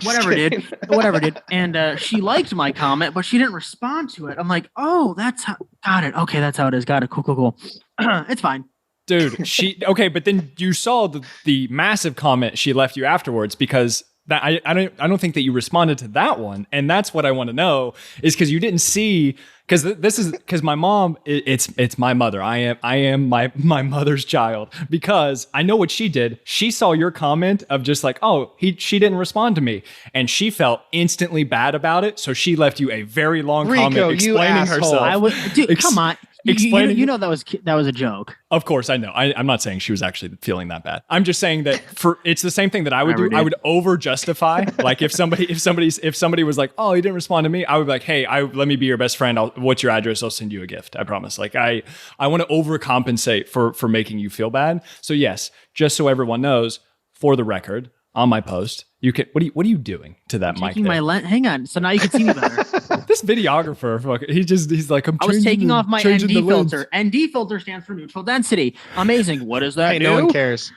Whatever, dude. And she liked my comment, but she didn't respond to it. I'm like, oh, that's how. Got it. Okay, that's how it is. Got it. Cool. It's fine, dude. Okay, but then you saw the massive comment she left you afterwards, because that I don't think that you responded to that one, and that's what I want to know is because you didn't see. Because my mom, it's my mother. I am my mother's child, because I know what she did. She saw your comment of just like, oh, she didn't respond to me, and she felt instantly bad about it. So she left you a very long comment explaining herself. Come on. Explaining, you know that was a joke. Of course, I know. I'm not saying she was actually feeling that bad. I'm just saying that it's the same thing that I would do. I would over justify. Like if somebody was like, oh, he didn't respond to me, I would be like, hey, let me be your best friend. What's your address? I'll send you a gift. I promise. Like I want to overcompensate for making you feel bad. So yes, just so everyone knows, for the record, on my post, you can. What are you doing to that mic? Hang on. So now you can see me better. This videographer, he's like, I was taking off my ND filter. ND filter stands for neutral density. Amazing. What is that? Hey, no one cares.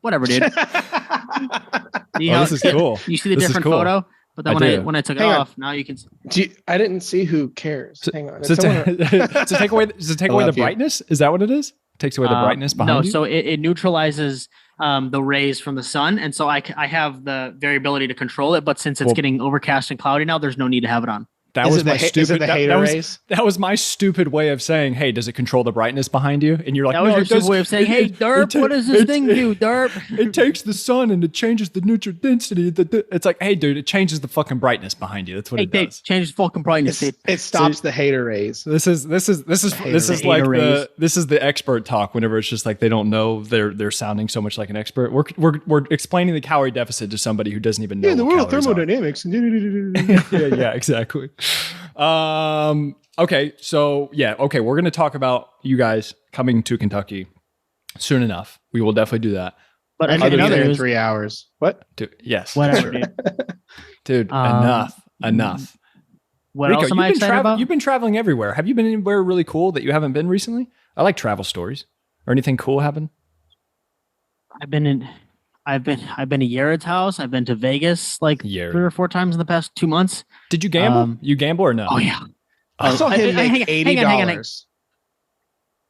Whatever, dude. This is cool. You see the different photo? But then when I took it Hang on. off, now you can. I didn't see who cares. Hang on. So to take away the brightness? Is that what it is? Takes away the brightness behind you? No, so it neutralizes the rays from the sun, and so I have the variability to control it. But since it's getting overcast and cloudy now, there's no need to have it on. That was my stupid. That was my stupid way of saying, "Hey, does it control the brightness behind you?" And you're like, "That was your stupid way of saying, hey, Derp, what does this thing do, Derp?" It takes the sun and it changes the neutral density. It's like, hey, dude, it changes the fucking brightness behind you. That's what it does. Changes fucking brightness. It stops the hater rays. This is like the expert talk. Whenever it's just like they don't know, they're sounding so much like an expert. We're explaining the calorie deficit to somebody who doesn't even know. Yeah, the world of thermodynamics. yeah, exactly. Okay, so we're going to talk about you guys coming to Kentucky soon enough. We will definitely do that. But I can be there in 3 hours. What? Dude, yes. Whatever, dude. Enough. What Rico, else am I excited about? You've been traveling everywhere. Have you been anywhere really cool that you haven't been recently? I like travel stories. Or anything cool happen? I've been to Jared's house. I've been to Vegas like 3 or 4 times in the past 2 months. Did you gamble? You gamble or no? Oh yeah. I saw him make $80.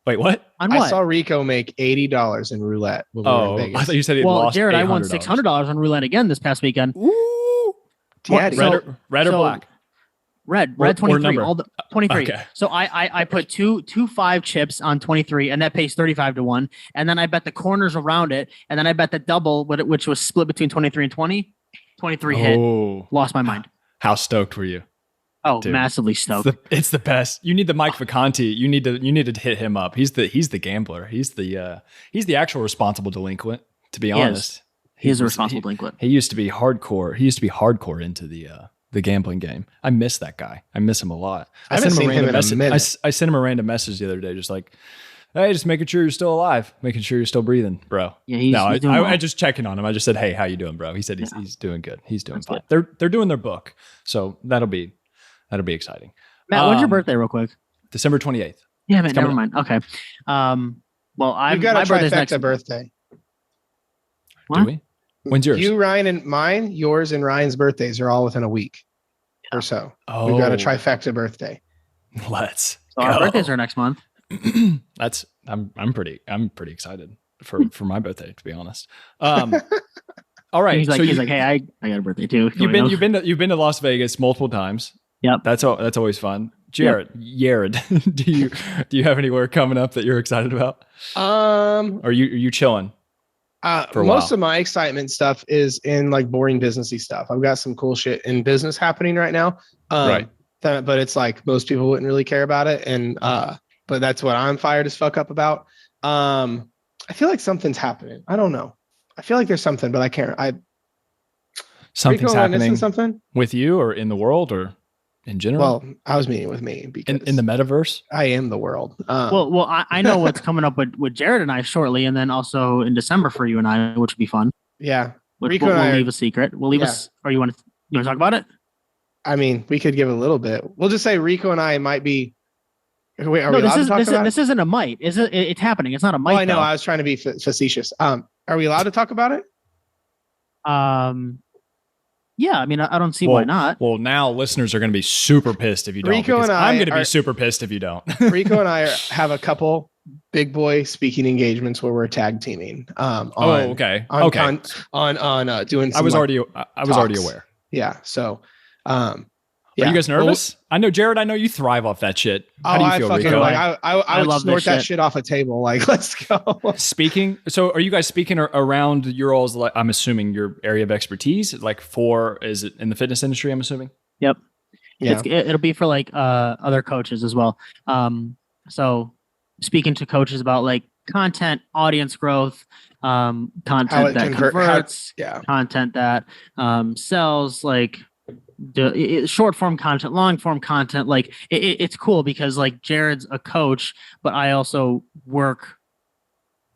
Wait, what? On what? I saw Rico make $80 in roulette. When we were in Vegas. I thought you said he lost. Jared, I won $600 on roulette again this past weekend. Ooh. Daddy. Red or black? Red 23, all the 23. Okay. So I put two 5 chips on 23, and that pays 35 to 1. And then I bet the corners around it, and then I bet the double, which was split between 23 and 20. 23 hit. Lost my mind. How stoked were you? Oh, dude, massively stoked. It's the best. You need the Mike Vacanti. You need to hit him up. He's the gambler. He's the actual responsible delinquent, to be honest. He's a responsible delinquent. He used to be hardcore. He used to be hardcore into the gambling game. I miss that guy. I miss him a lot. I haven't seen him in a minute. I sent him a random message the other day, just like, hey, just making sure you're still alive, making sure you're still breathing, bro. Yeah, he's doing well. I just checking on him. I just said, hey, how you doing, bro? He said he's doing good. He's doing fine. Good. They're doing their book, so that'll be exciting. Matt, when's your birthday, real quick? December 28th. Yeah, man. Never mind. Okay. Well, You've got a trifecta birthday. What? Do we? When's yours? You, Ryan, and mine. Yours and Ryan's birthdays are all within a week or so. Oh. We've got a trifecta birthday. Let's go. Our birthdays are next month. I'm pretty excited for my birthday, to be honest. All right. He's like, hey, I got a birthday too. You've been to Las Vegas multiple times. Yep. That's always fun. Jared, do you have anywhere coming up that you're excited about? Are you chilling? Most of my excitement stuff is in like boring businessy stuff. I've got some cool shit in business happening right now. Right. But it's like most people wouldn't really care about it. And but that's what I'm fired as fuck up about. I feel like something's happening. I don't know. I feel like there's something, but I can't. Something's Rico, happening something with you or in the world or in general? Well, I was meeting with me because in the metaverse. I am the world. Well, I know what's coming up with Jared and I shortly, and then also in December for you and I, which would be fun. Yeah, Rico and we'll leave a secret. We'll leave us. Or you want to talk about it? I mean, we could give a little bit. We'll just say Rico and I might be. Wait, are we allowed to talk about it? This isn't a might. It's happening. It's not a might. Oh, I know. I was trying to be facetious. Are we allowed to talk about it? Yeah, I mean, I don't see why not. Well, now listeners are going to be super pissed if you don't. Rico and I'm going to be super pissed if you don't. Rico and I have a couple big boy speaking engagements where we're tag teaming. On doing. Some, I was already aware. Yeah. So, Are you guys nervous? I know, Jared. I know you thrive off that shit. How do you feel, Rico? I would snort that shit off a table. Like, let's go. Speaking. So, are you guys speaking around your all's? Like, I'm assuming your area of expertise. Like, is it in the fitness industry? I'm assuming. Yep. Yeah. It'll be for like other coaches as well. So speaking to coaches about like content, audience growth, content that converts, content that sells, like. Short form content, long form content, like it's cool because like Jared's a coach, but I also work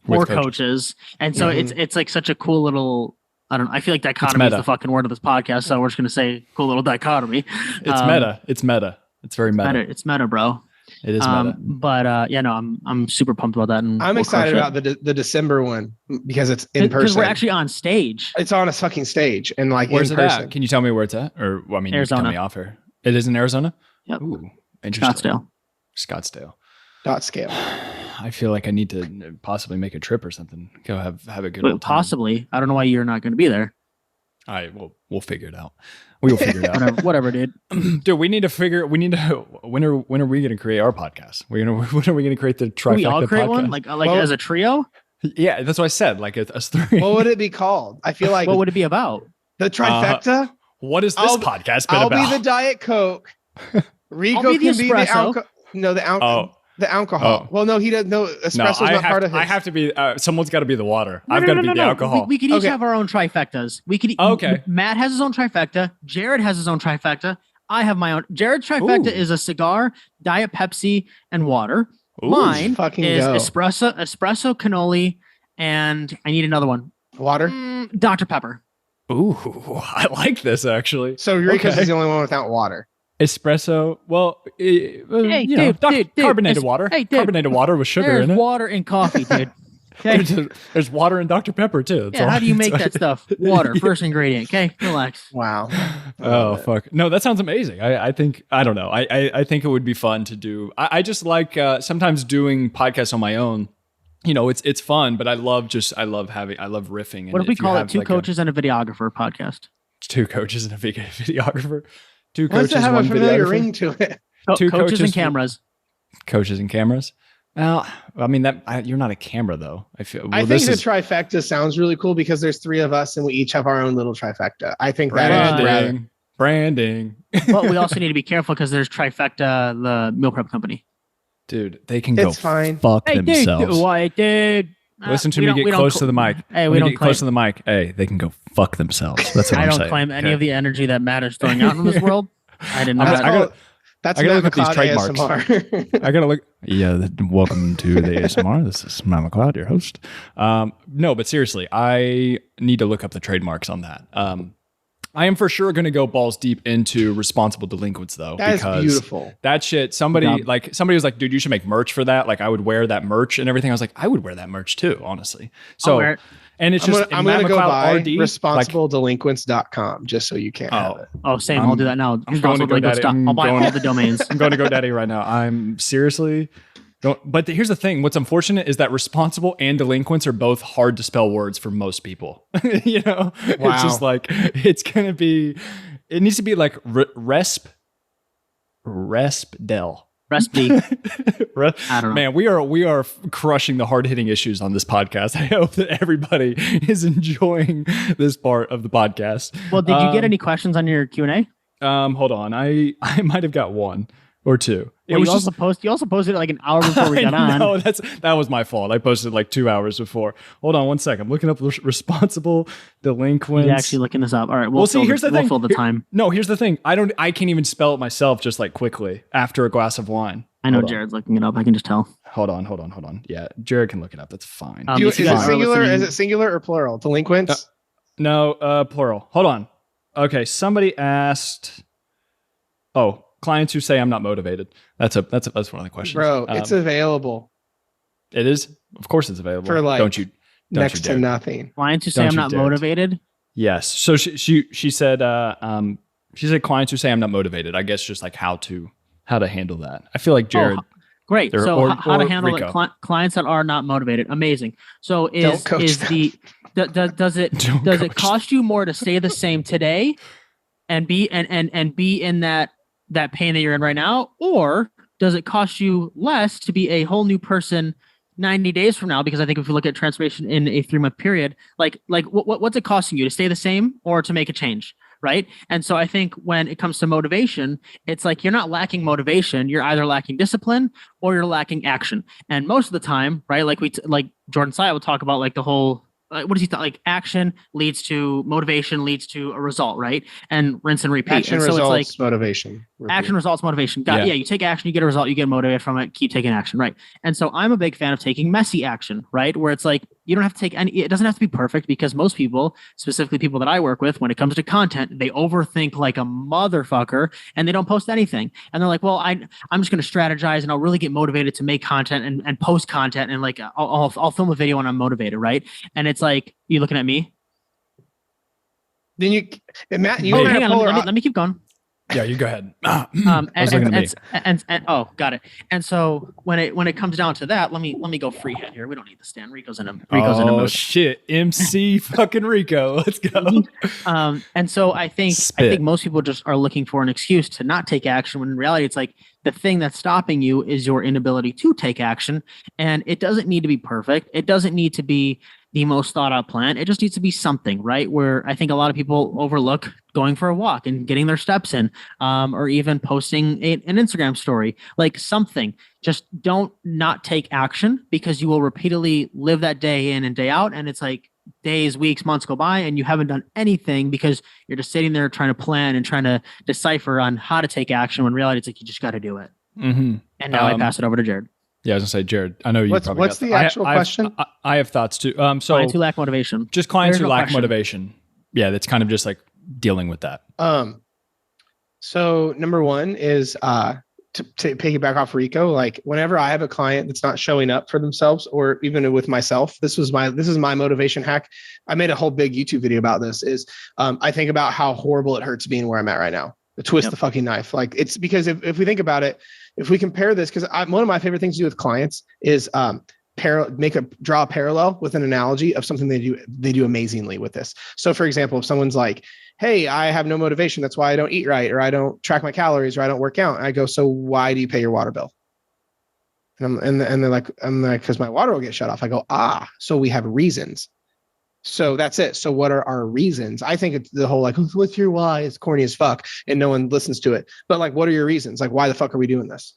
for coaches, and so it's like such a cool little. I feel like dichotomy is the fucking word of this podcast, so we're just gonna say cool little dichotomy. It's meta. It's meta. It's very meta. It's meta, bro. It is meta. But yeah, no, I'm super pumped about that. And I'm excited about the December one because it's in person. Because we're actually on stage. It's on a fucking stage and like where's in it person. at? Can you tell me where it's at? Or well, I mean, Arizona. You can tell me off here. It is in Arizona. Yep. Ooh, interesting. Scottsdale. Scale. I feel like I need to possibly make a trip or something. Go have a good old time. Possibly. I don't know why you're not going to be there. All right, we'll figure it out. We will figure it out. whatever, dude. Dude, when are we going to create our podcast? When are we going to create the trifecta we all create podcast? one? Like as a trio? Yeah, that's what I said. Like us three. What would it be called? I feel like what would it be about? The trifecta? What is this podcast been I'll about? be the Diet Coke. Rico I'll be the can be the espresso. alcohol. No, the alcohol. Oh. Well, no, he doesn't. No, espresso's not part of his. I have to be. Someone's got to be the water. I've got to be the alcohol. We could each have our own trifectas. We could. Okay. Matt has his own trifecta. Jared has his own trifecta. I have my own. Jared's trifecta is a cigar, Diet Pepsi, and water. Ooh, Mine is go. espresso, cannoli, and I need another one. Water. Dr. Pepper. Ooh, I like this actually. So Rico's is the only one without water. Espresso. Well, Dude, carbonated water. Hey, dude, carbonated water with sugar in There's it. water in coffee, dude. Okay? There's water in Dr. Pepper too. Yeah, how do you make that stuff? Water, first ingredient. Okay, relax. Wow. Oh fuck! No, that sounds amazing. I think I don't know. I think it would be fun to do. I just like sometimes doing podcasts on my own. You know, it's fun, but I love riffing. What if we call it Two Coaches and a Videographer podcast? 2 coaches and a videographer. 2 Why does coaches, it have a one familiar videographer. ring to it? Two coaches and coaches, cameras. Coaches and cameras. Well, I mean you're not a camera though. I feel. Well, I think the trifecta sounds really cool because there's 3 of us and we each have our own little trifecta. I think that is branding. But we also need to be careful because there's Trifecta, the meal prep company. Dude, they can go fine. fuck themselves. Dude. Listen to me get close to the mic. Hey, we don't get close to the mic. Hey, they can go fuck themselves. That's what I'm saying. I don't claim any of the energy that Matt is throwing out in this world. I did not. That's I gotta Matt look at these McLeod trademarks. ASMR. I gotta look. Yeah, welcome to the ASMR. This is Matt McLeod, your host. No, but seriously, I need to look up the trademarks on that. I am for sure going to go balls deep into responsible delinquents though. That because is beautiful. That shit. Somebody was like, dude, you should make merch for that. Like, I would wear that merch and everything. I was like, I would wear that merch too, honestly. So. And it's just I'm gonna go buy RD, responsibledelinquents.com just so you can't have it. Oh, same. I'll do that now. I'm going to GoDaddy. I'll buy all the domains. I'm going to GoDaddy right now. I'm seriously don't. But here's the thing. What's unfortunate is that responsible and delinquents are both hard to spell words for most people. You know, It's just like it's gonna be. It needs to be like Respdel. Recipe. I don't know. Man, we are crushing the hard-hitting issues on this podcast. I hope that everybody is enjoying this part of the podcast. Well, did you get any questions on your Q&A? Hold on. I might have got 1 or 2. Well, you also posted it like an hour before we got on. No, that was my fault. I posted like 2 hours before. Hold on 1 second. I'm looking up responsible delinquents. You're actually looking this up. All right, we'll see. Here's the thing. We'll fill the time. No, here's the thing. I can't even spell it myself just like quickly after a glass of wine. I know Jared's looking it up. I can just tell. Hold on. Yeah, Jared can look it up. That's fine. Is it singular? Is it singular or plural? Delinquents? No, plural. Hold on. Okay, somebody asked. Oh, clients who say I'm not motivated. That's one of the questions. Bro, it's available. It is. Of course, it's available. For like don't you next dare. to nothing. Clients who say I'm not motivated. Yes. So she said clients who say I'm not motivated. I guess just like how to handle that. I feel like Jared. Great. So how to handle it? Clients that are not motivated. Amazing. So does it cost you more to stay the same today and be in that pain that you're in right now, or does it cost you less to be a whole new person 90 days from now? Because I think if you look at transformation in a 3-month period, like what's it costing you to stay the same or to make a change? Right. And so I think when it comes to motivation, it's like you're not lacking motivation. You're either lacking discipline or you're lacking action. And most of the time, right, like like Jordan Saya will talk about like the whole, what does he thought? Like action leads to motivation, leads to a result, right? And rinse and repeat. Action and so results, it's like motivation. Action, results, motivation. Yeah, you take action, you get a result, you get motivated from it, keep taking action, right? And so I'm a big fan of taking messy action, right? Where it's like, you don't have to take any, it doesn't have to be perfect, because most people, specifically people that I work with, when it comes to content, they overthink like a motherfucker and they don't post anything. And they're like, well, I'm just going to strategize and I'll really get motivated to make content and post content. And like, I'll film a video when I'm motivated, right? And it's like, you looking at me? Then Matt, hang on, let me keep going. Yeah, you go ahead. And got it. And so when it comes down to that, let me go freehand here. We don't need the stand. Rico's in a mood. Shit, MC fucking Rico. Let's go. And so I think most people just are looking for an excuse to not take action, when in reality it's like the thing that's stopping you is your inability to take action. And it doesn't need to be perfect. It doesn't need to be the most thought out plan. It just needs to be something, right? Where I think a lot of people overlook going for a walk and getting their steps in, or even posting an Instagram story, like something. Just don't not take action, because you will repeatedly live that day in and day out. And it's like days, weeks, months go by and you haven't done anything, because you're just sitting there trying to plan and trying to decipher on how to take action, when in reality it's like, you just got to do it. Mm-hmm. And now I pass it over to Jared. Yeah, I was gonna say, Jared, I know you. What's the actual question? I have thoughts too. So clients who lack motivation. Just clients who lack motivation. Yeah, that's kind of just like dealing with that. So number one is to piggyback off Rico. Like, whenever I have a client that's not showing up for themselves, or even with myself, this is my motivation hack. I made a whole big YouTube video about this. Is I think about how horrible it hurts being where I'm at right now. To twist the fucking knife. Like, it's because if we think about it. If we compare this, because one of my favorite things to do with clients is draw a parallel with an analogy of something they do amazingly with this. So for example, if someone's like, hey, I have no motivation, that's why I don't eat right, or I don't track my calories, or I don't work out. And I go, so why do you pay your water bill? And they're like, I'm like, because my water will get shut off. I go, so we have reasons. So that's it. So what are our reasons? I think it's the whole like, what's your why? It's corny as fuck and no one listens to it. But like, what are your reasons? Like, why the fuck are we doing this?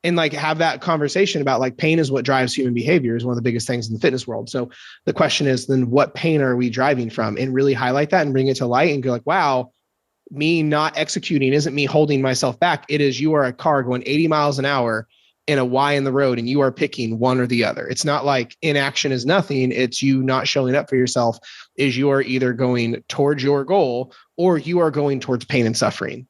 And like, have that conversation about like, pain is what drives human behavior, is one of the biggest things in the fitness world. So the question is then, what pain are we driving from? And really highlight that and bring it to light and go like, wow, me not executing isn't me holding myself back. It is, you are a car going 80 miles an hour in a Y in the road, and you are picking one or the other. It's not like inaction is nothing. It's you not showing up for yourself, is you are either going towards your goal or you are going towards pain and suffering.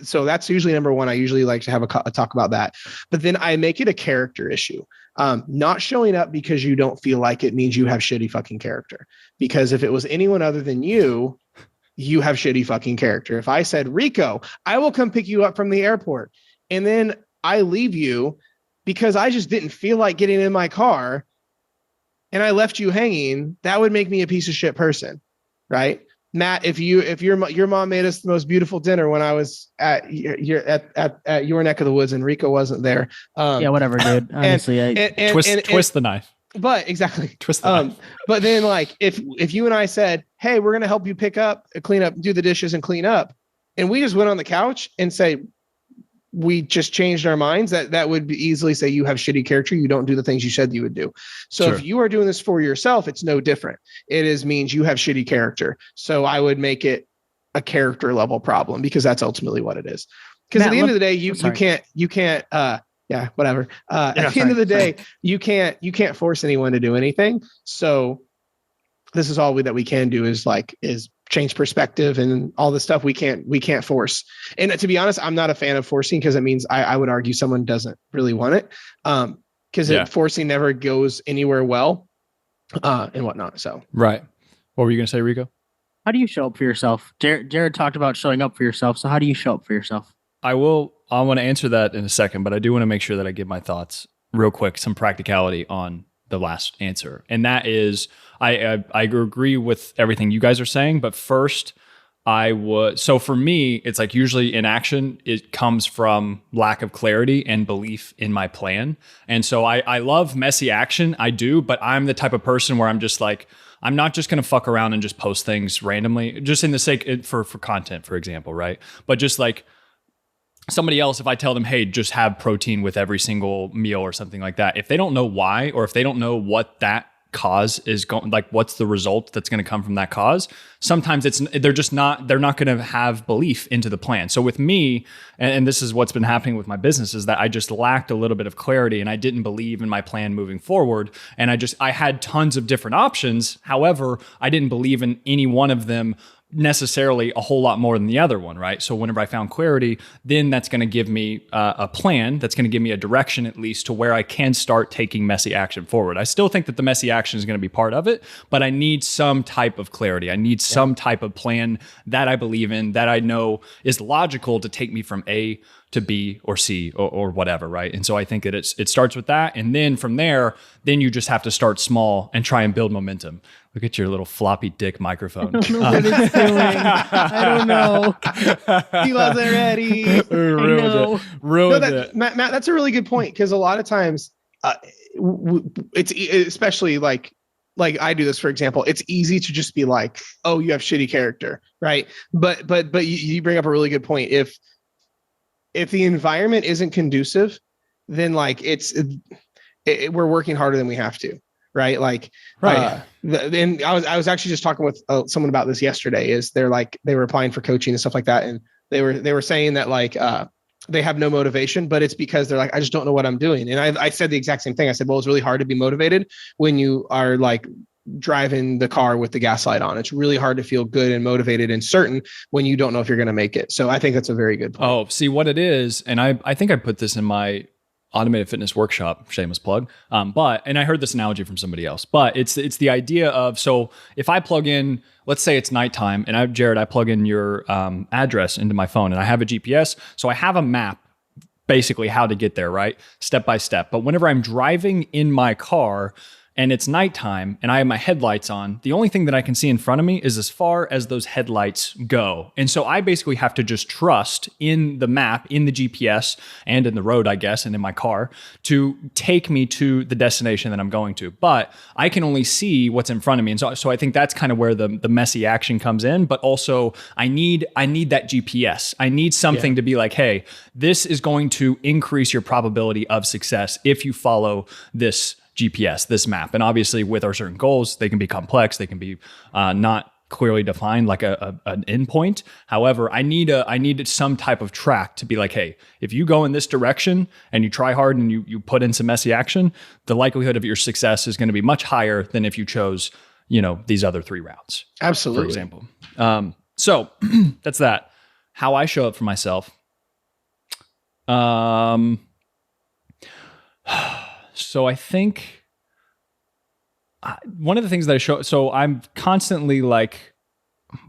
So that's usually number one. I usually like to have a talk about that, but then I make it a character issue. Not showing up because you don't feel like it means you have shitty fucking character. Because if it was anyone other than you, you have shitty fucking character. If I said, Rico, I will come pick you up from the airport, and then I leave you because I just didn't feel like getting in my car and I left you hanging, that would make me a piece of shit person, right? Matt, if your mom made us the most beautiful dinner when I was at your neck of the woods and Rico wasn't there. Yeah, whatever, dude. Honestly, twist the knife. But exactly. Twist the knife. But then like if you and I said, hey, we're going to help you pick up, clean up, do the dishes and clean up, and we just went on the couch and say, we just changed our minds, that would be easily say you have shitty character. You don't do the things you said you would do. So If you are doing this for yourself, it's no different. It means you have shitty character. So I would make it a character level problem, because that's ultimately what it is. Because at the end of the day, you can't, whatever. At the end of the day, you can't force anyone to do anything. So this is all that we can do is change perspective and all the stuff we can't force. And to be honest, I'm not a fan of forcing, because it means I would argue someone doesn't really want it. Because forcing never goes anywhere well, and whatnot. So, right. What were you going to say, Rico? How do you show up for yourself? Jared talked about showing up for yourself. So how do you show up for yourself? I want to answer that in a second, but I do want to make sure that I give my thoughts real quick, some practicality on the last answer. And that is, I agree with everything you guys are saying, but first so for me, it's like usually in action, it comes from lack of clarity and belief in my plan. And so I love messy action. I do, but I'm the type of person where I'm just like, I'm not just going to fuck around and just post things randomly, just in the sake for content, for example, right? But just like somebody else, if I tell them, hey, just have protein with every single meal or something like that, if they don't know why, or if they don't know what that cause is going, like what's the result that's going to come from that cause. Sometimes they're not going to have belief into the plan. So with me, and this is what's been happening with my business, is that I just lacked a little bit of clarity and I didn't believe in my plan moving forward. And I had tons of different options. However, I didn't believe in any one of them necessarily a whole lot more than the other one, right? So whenever I found clarity, then that's going to give me a plan, that's going to give me a direction at least to where I can start taking messy action forward. I still think that the messy action is going to be part of it, but I need some type of clarity. I need some type of plan that I believe in, that I know is logical to take me from A to B or C or whatever, right? And so I think that it starts with that. And then from there, then you just have to start small and try and build momentum. Look at your little floppy dick microphone. I don't know what it's doing. I don't know. He wasn't ready. Ruined it. Matt, that's a really good point, because a lot of times it's especially like I do this, for example, it's easy to just be like, oh, you have shitty character, right? But you bring up a really good point. If the environment isn't conducive, then like we're working harder than we have to. Right. Like, right. And I was actually just talking with someone about this yesterday. Is they were applying for coaching and stuff like that. And they were saying that like, they have no motivation, but it's because they're like, I just don't know what I'm doing. And I said the exact same thing. I said, well, it's really hard to be motivated when you are like driving the car with the gas light on. It's really hard to feel good and motivated and certain when you don't know if you're going to make it. So I think that's a very good point. Oh, see what it is. And I think I put this in my automated fitness workshop, shameless plug. And I heard this analogy from somebody else, but it's the idea of, so if I plug in, let's say it's nighttime and I plug in your address into my phone and I have a GPS. So I have a map, basically how to get there, right? Step by step. But whenever I'm driving in my car and it's nighttime and I have my headlights on, the only thing that I can see in front of me is as far as those headlights go. And so I basically have to just trust in the map, in the GPS, and in the road, I guess, and in my car to take me to the destination that I'm going to. But I can only see what's in front of me. And so I think that's kind of where the messy action comes in. But also I need that GPS. I need something to be like, hey, this is going to increase your probability of success if you follow this GPS, this map. And obviously with our certain goals, they can be complex. They can be not clearly defined like an endpoint. However, I need some type of track to be like, hey, if you go in this direction and you try hard and you put in some messy action, the likelihood of your success is going to be much higher than if you chose, these other 3 routes. Absolutely. For example. So that's that. How I show up for myself. So I think one of the things that I show, so I'm constantly like,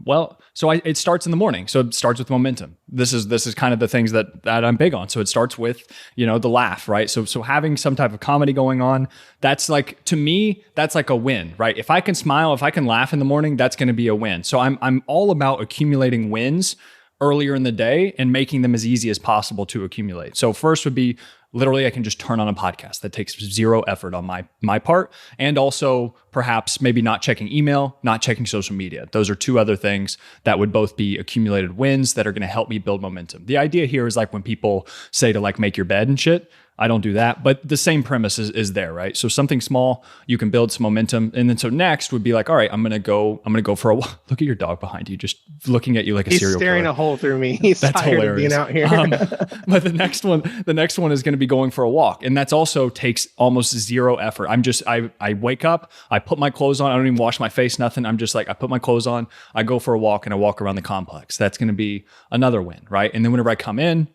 it starts in the morning. So it starts with momentum. This is kind of the things that I'm big on. So it starts with, the laugh, right? So having some type of comedy going on, that's like, to me, that's like a win, right? If I can smile, if I can laugh in the morning, that's going to be a win. So I'm all about accumulating wins earlier in the day and making them as easy as possible to accumulate. So first would be literally I can just turn on a podcast that takes 0 effort on my part. And also perhaps maybe not checking email, not checking social media. Those are 2 other things that would both be accumulated wins that are going to help me build momentum. The idea here is like when people say to like make your bed and shit, I don't do that, but the same premise is there, right? So something small, you can build some momentum. And then so next would be like, all right, I'm going to go for a walk. Look at your dog behind you, just looking at you like a serial killer. He's staring a hole through me. He's that's tired hilarious. of being out here. But the next one is going to be going for a walk. And that's also takes almost 0 effort. I wake up, I put my clothes on. I don't even wash my face, nothing. I'm just like, I put my clothes on, I go for a walk and I walk around the complex. That's going to be another win, right? And then whenever I come in,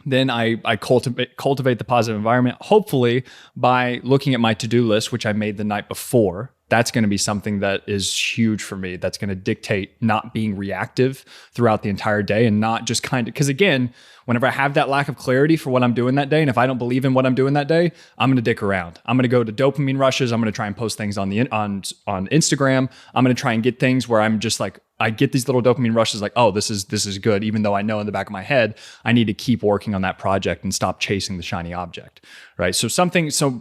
then I cultivate the positive environment, hopefully by looking at my to-do list, which I made the night before. That's going to be something that is huge for me. That's going to dictate not being reactive throughout the entire day and not just because again, whenever I have that lack of clarity for what I'm doing that day, and if I don't believe in what I'm doing that day, I'm going to dick around. I'm going to go to dopamine rushes. I'm going to try and post things on Instagram. I'm going to try and get things where I'm just like, I get these little dopamine rushes like, oh, this is good. Even though I know in the back of my head, I need to keep working on that project and stop chasing the shiny object, right? So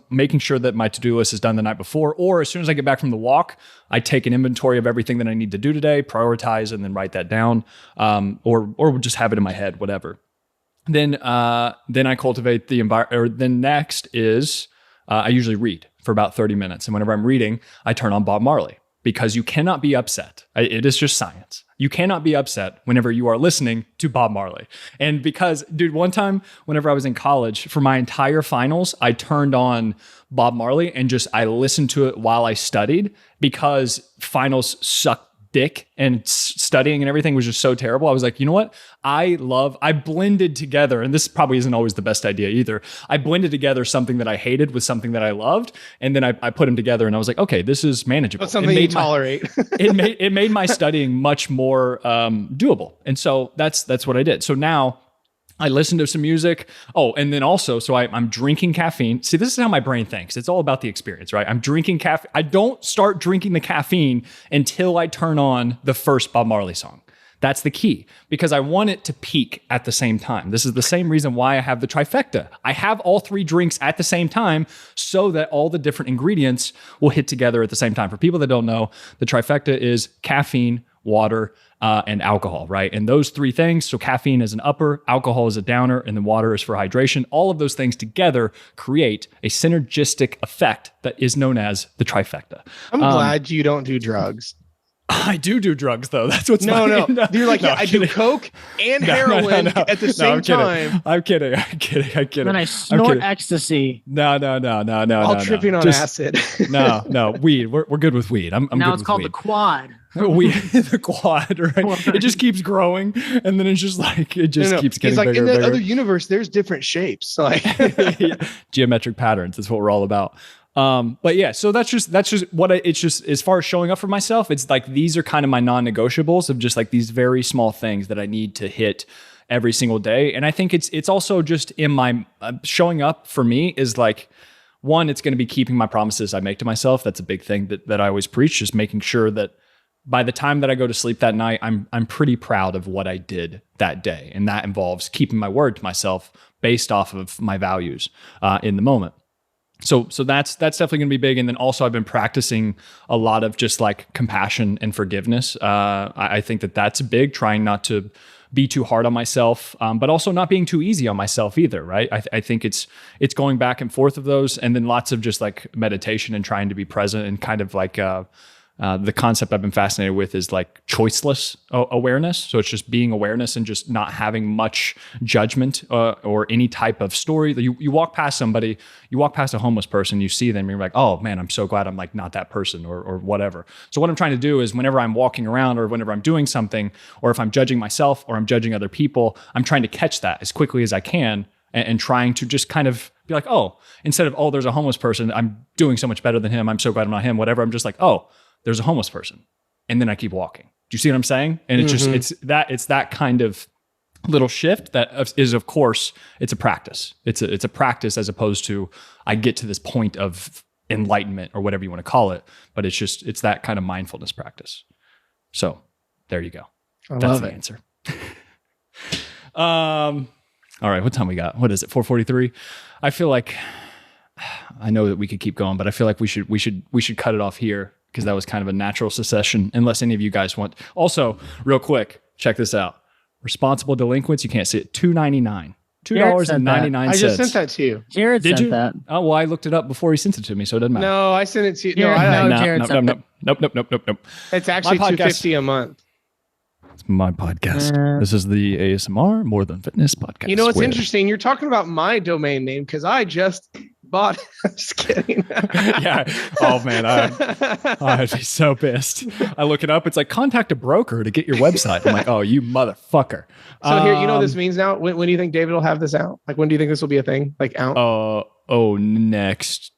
making sure that my to-do list is done the night before, or as soon as I get back from the walk, I take an inventory of everything that I need to do today, prioritize, and then write that down, or just have it in my head, whatever. Then I cultivate the environment. Or then next is I usually read for about 30 minutes. And whenever I'm reading, I turn on Bob Marley because you cannot be upset. It is just science. You cannot be upset whenever you are listening to Bob Marley. And because, dude, one time whenever I was in college for my entire finals, I turned on Bob Marley and I listened to it while I studied because finals sucked dick and studying and everything was just so terrible. I was like, you know what? I blended together, and this probably isn't always the best idea either. I blended together something that I hated with something that I loved. And then I put them together and I was like, okay, this is manageable. That's something you tolerate. it made my studying much more doable. And so that's what I did. So now I listen to some music. Oh, and then also, so I'm drinking caffeine. See, this is how my brain thinks. It's all about the experience, right? I'm drinking caffeine. I don't start drinking the caffeine until I turn on the first Bob Marley song. That's the key, because I want it to peak at the same time. This is the same reason why I have the trifecta. I have all three drinks at the same time so that all the different ingredients will hit together at the same time. For people that don't know, the trifecta is caffeine, water, and alcohol, right? And those three things, so caffeine is an upper, alcohol is a downer, and then water is for hydration. All of those things together create a synergistic effect that is known as the trifecta. I'm glad you don't do drugs. I do drugs, though. That's what's no. You're like, no, I do coke and heroin at the same time. I'm kidding. And I snort ecstasy. No. All tripping on acid. No, weed. We're good with weed. I'm now good it's with called weed. the quad. The quad, right? It just keeps growing, and then it's just like it just keeps getting bigger. In that other universe, there's different shapes, like geometric patterns. That's what we're all about. But yeah, so that's just what it's just as far as showing up for myself. It's like these are kind of my non-negotiables of just like these very small things that I need to hit every single day. And I think it's also just in my showing up for me is like. One, it's going to be keeping my promises I make to myself. That's a big thing that I always preach, just making sure that by the time that I go to sleep that night, I'm pretty proud of what I did that day. And that involves keeping my word to myself based off of my values in the moment. So that's definitely going to be big. And then also I've been practicing a lot of just like compassion and forgiveness. I think that's big, trying not to be too hard on myself, but also not being too easy on myself either, right? I think it's going back and forth of those, and then lots of just like meditation and trying to be present and kind of like the concept I've been fascinated with is like choiceless awareness. So it's just being awareness and just not having much judgment or any type of story. You walk past somebody, you walk past a homeless person, you see them, you're like, oh man, I'm so glad I'm like not that person or whatever. So what I'm trying to do is whenever I'm walking around or whenever I'm doing something, or if I'm judging myself or I'm judging other people, I'm trying to catch that as quickly as I can and trying to just kind of be like, oh, instead of, oh, there's a homeless person, I'm doing so much better than him, I'm so glad I'm not him, whatever. I'm just like, oh, there's a homeless person. And then I keep walking. Do you see what I'm saying? And it's just, it's that kind of little shift that is, of course, it's a practice. It's a practice as opposed to I get to this point of enlightenment or whatever you want to call it. But it's that kind of mindfulness practice. So there you go. That's the answer. All right. What time we got? What is it? 4:43. I feel like I know that we could keep going, but I feel like we should cut it off here, because that was kind of a natural succession, unless any of you guys want. Also, real quick, check this out. Responsible Delinquents, you can't see it, $2.99. $2.99. I just sent that to you. Jared sent that. Oh, well, I looked it up before he sent it to me, so it doesn't matter. No, I sent it to you. Jared sent it. Nope. It's actually $2.50 a month. It's my podcast. This is the ASMR More Than Fitness podcast. You know what's interesting? You're talking about my domain name because I just bought. I'm just kidding. Yeah. Oh man, I'd be so pissed. I look it up. It's like contact a broker to get your website. I'm like, oh, you motherfucker. So here, you know what this means now. When do you think David will have this out? Like, when do you think this will be a thing? Like out? Next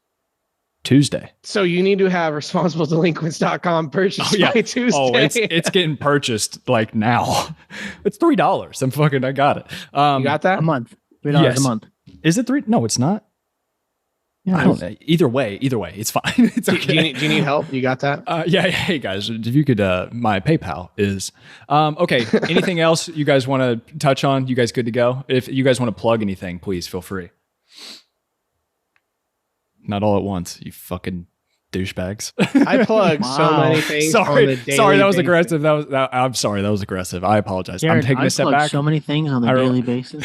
Tuesday. So you need to have responsibledelinquents.com purchased by Tuesday. Oh, it's getting purchased like now. It's $3. I got it. You got that? A month. $3 a month. Is it $3? No, it's not. Yeah, I don't know. Either way, it's fine. It's okay. Do you need help? You got that? Yeah. Hey guys, if you could, my PayPal is okay. Anything else you guys want to touch on? You guys good to go? If you guys want to plug anything, please feel free. Not all at once, you fucking douchebags. I plug so many things. On the daily sorry, that was basis. aggressive. I'm sorry, that was aggressive. I apologize. Jared, I'm taking a step back. So many things on the daily basis.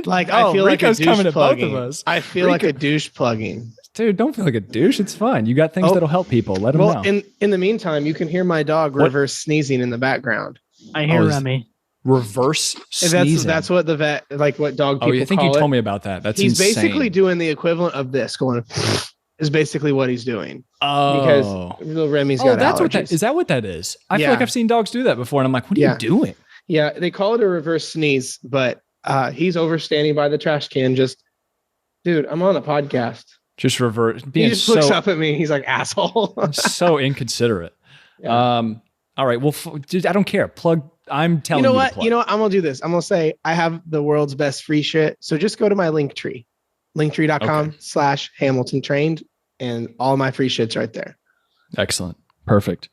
Like I feel like a Rico's douche coming to both plugging. of us. I feel like a douche plugging. Dude, don't feel like a douche. It's fine. You got things that'll help people. Let them know. In the meantime, you can hear my dog reverse sneezing in the background. I hear Remy. Reverse sneezing. That's what the vet, like what dog people I think call you told me about that. That's he's insane. basically doing the equivalent of this, going is basically what he's doing. Because little Remy's got that's allergies. what that is. That what that is? I feel like I've seen dogs do that before, and I'm like, what are you doing? Yeah, they call it a reverse sneeze, but he's overstanding by the trash can. Just, dude, I'm on a podcast. Just reverse. He just looks up at me. He's like, asshole. So inconsiderate. Yeah. All right. Well, dude, I don't care. I'm telling you. You know what? You know what? I'm going to do this. I'm going to say I have the world's best free shit. So just go to my Linktree, linktree.com/Hamilton Trained, and all my free shit's right there. Excellent. Perfect.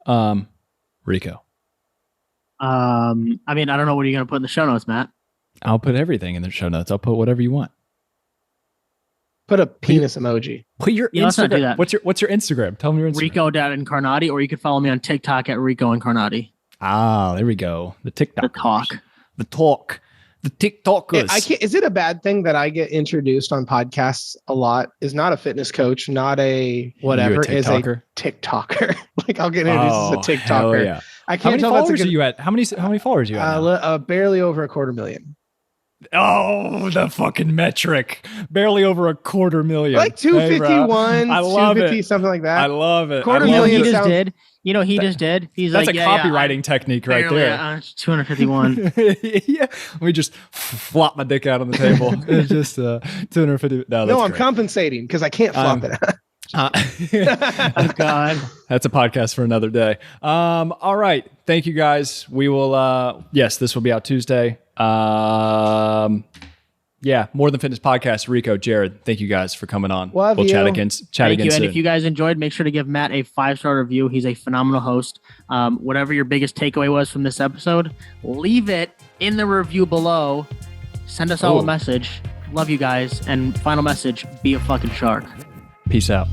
Rico. I mean, I don't know what you're going to put in the show notes, Matt. I'll put everything in the show notes. I'll put whatever you want. Put a penis emoji. Put your Let's not do Instagram. that. What's your Instagram? Tell me your Instagram. Rico.Incarnati, or you can follow me on TikTok at Rico Incarnati. Ah, there we go. The TikTok. The TikTokers. I can't. Is it a bad thing that I get introduced on podcasts a lot? Is not a fitness coach, not a whatever. Is a TikToker. Like I'll get introduced as a TikToker. Hell yeah. I can't How many tell followers are you at? How many followers are you at? Now? Barely over 250,000. Oh, the fucking metric. Barely over 250,000. Like 251, I love 250, it. something like that. I love it. He just did. You know, he just did. He's that's like, a copywriting technique right there. 251. Yeah. Let me just flop my dick out on the table. It's just 250. No, I'm compensating because I can't flop it out. Oh God. That's a podcast for another day. All right. Thank you guys. We will, yes, this will be out Tuesday. Yeah, More Than Fitness Podcast. Rico, Jared, thank you guys for coming on. We'll chat again Thank you. soon. And if you guys enjoyed, make sure to give Matt a 5-star review. He's a phenomenal host. Whatever your biggest takeaway was from this episode, leave it in the review below. Send us all a message. Love you guys. And final message, be a fucking shark. Peace out.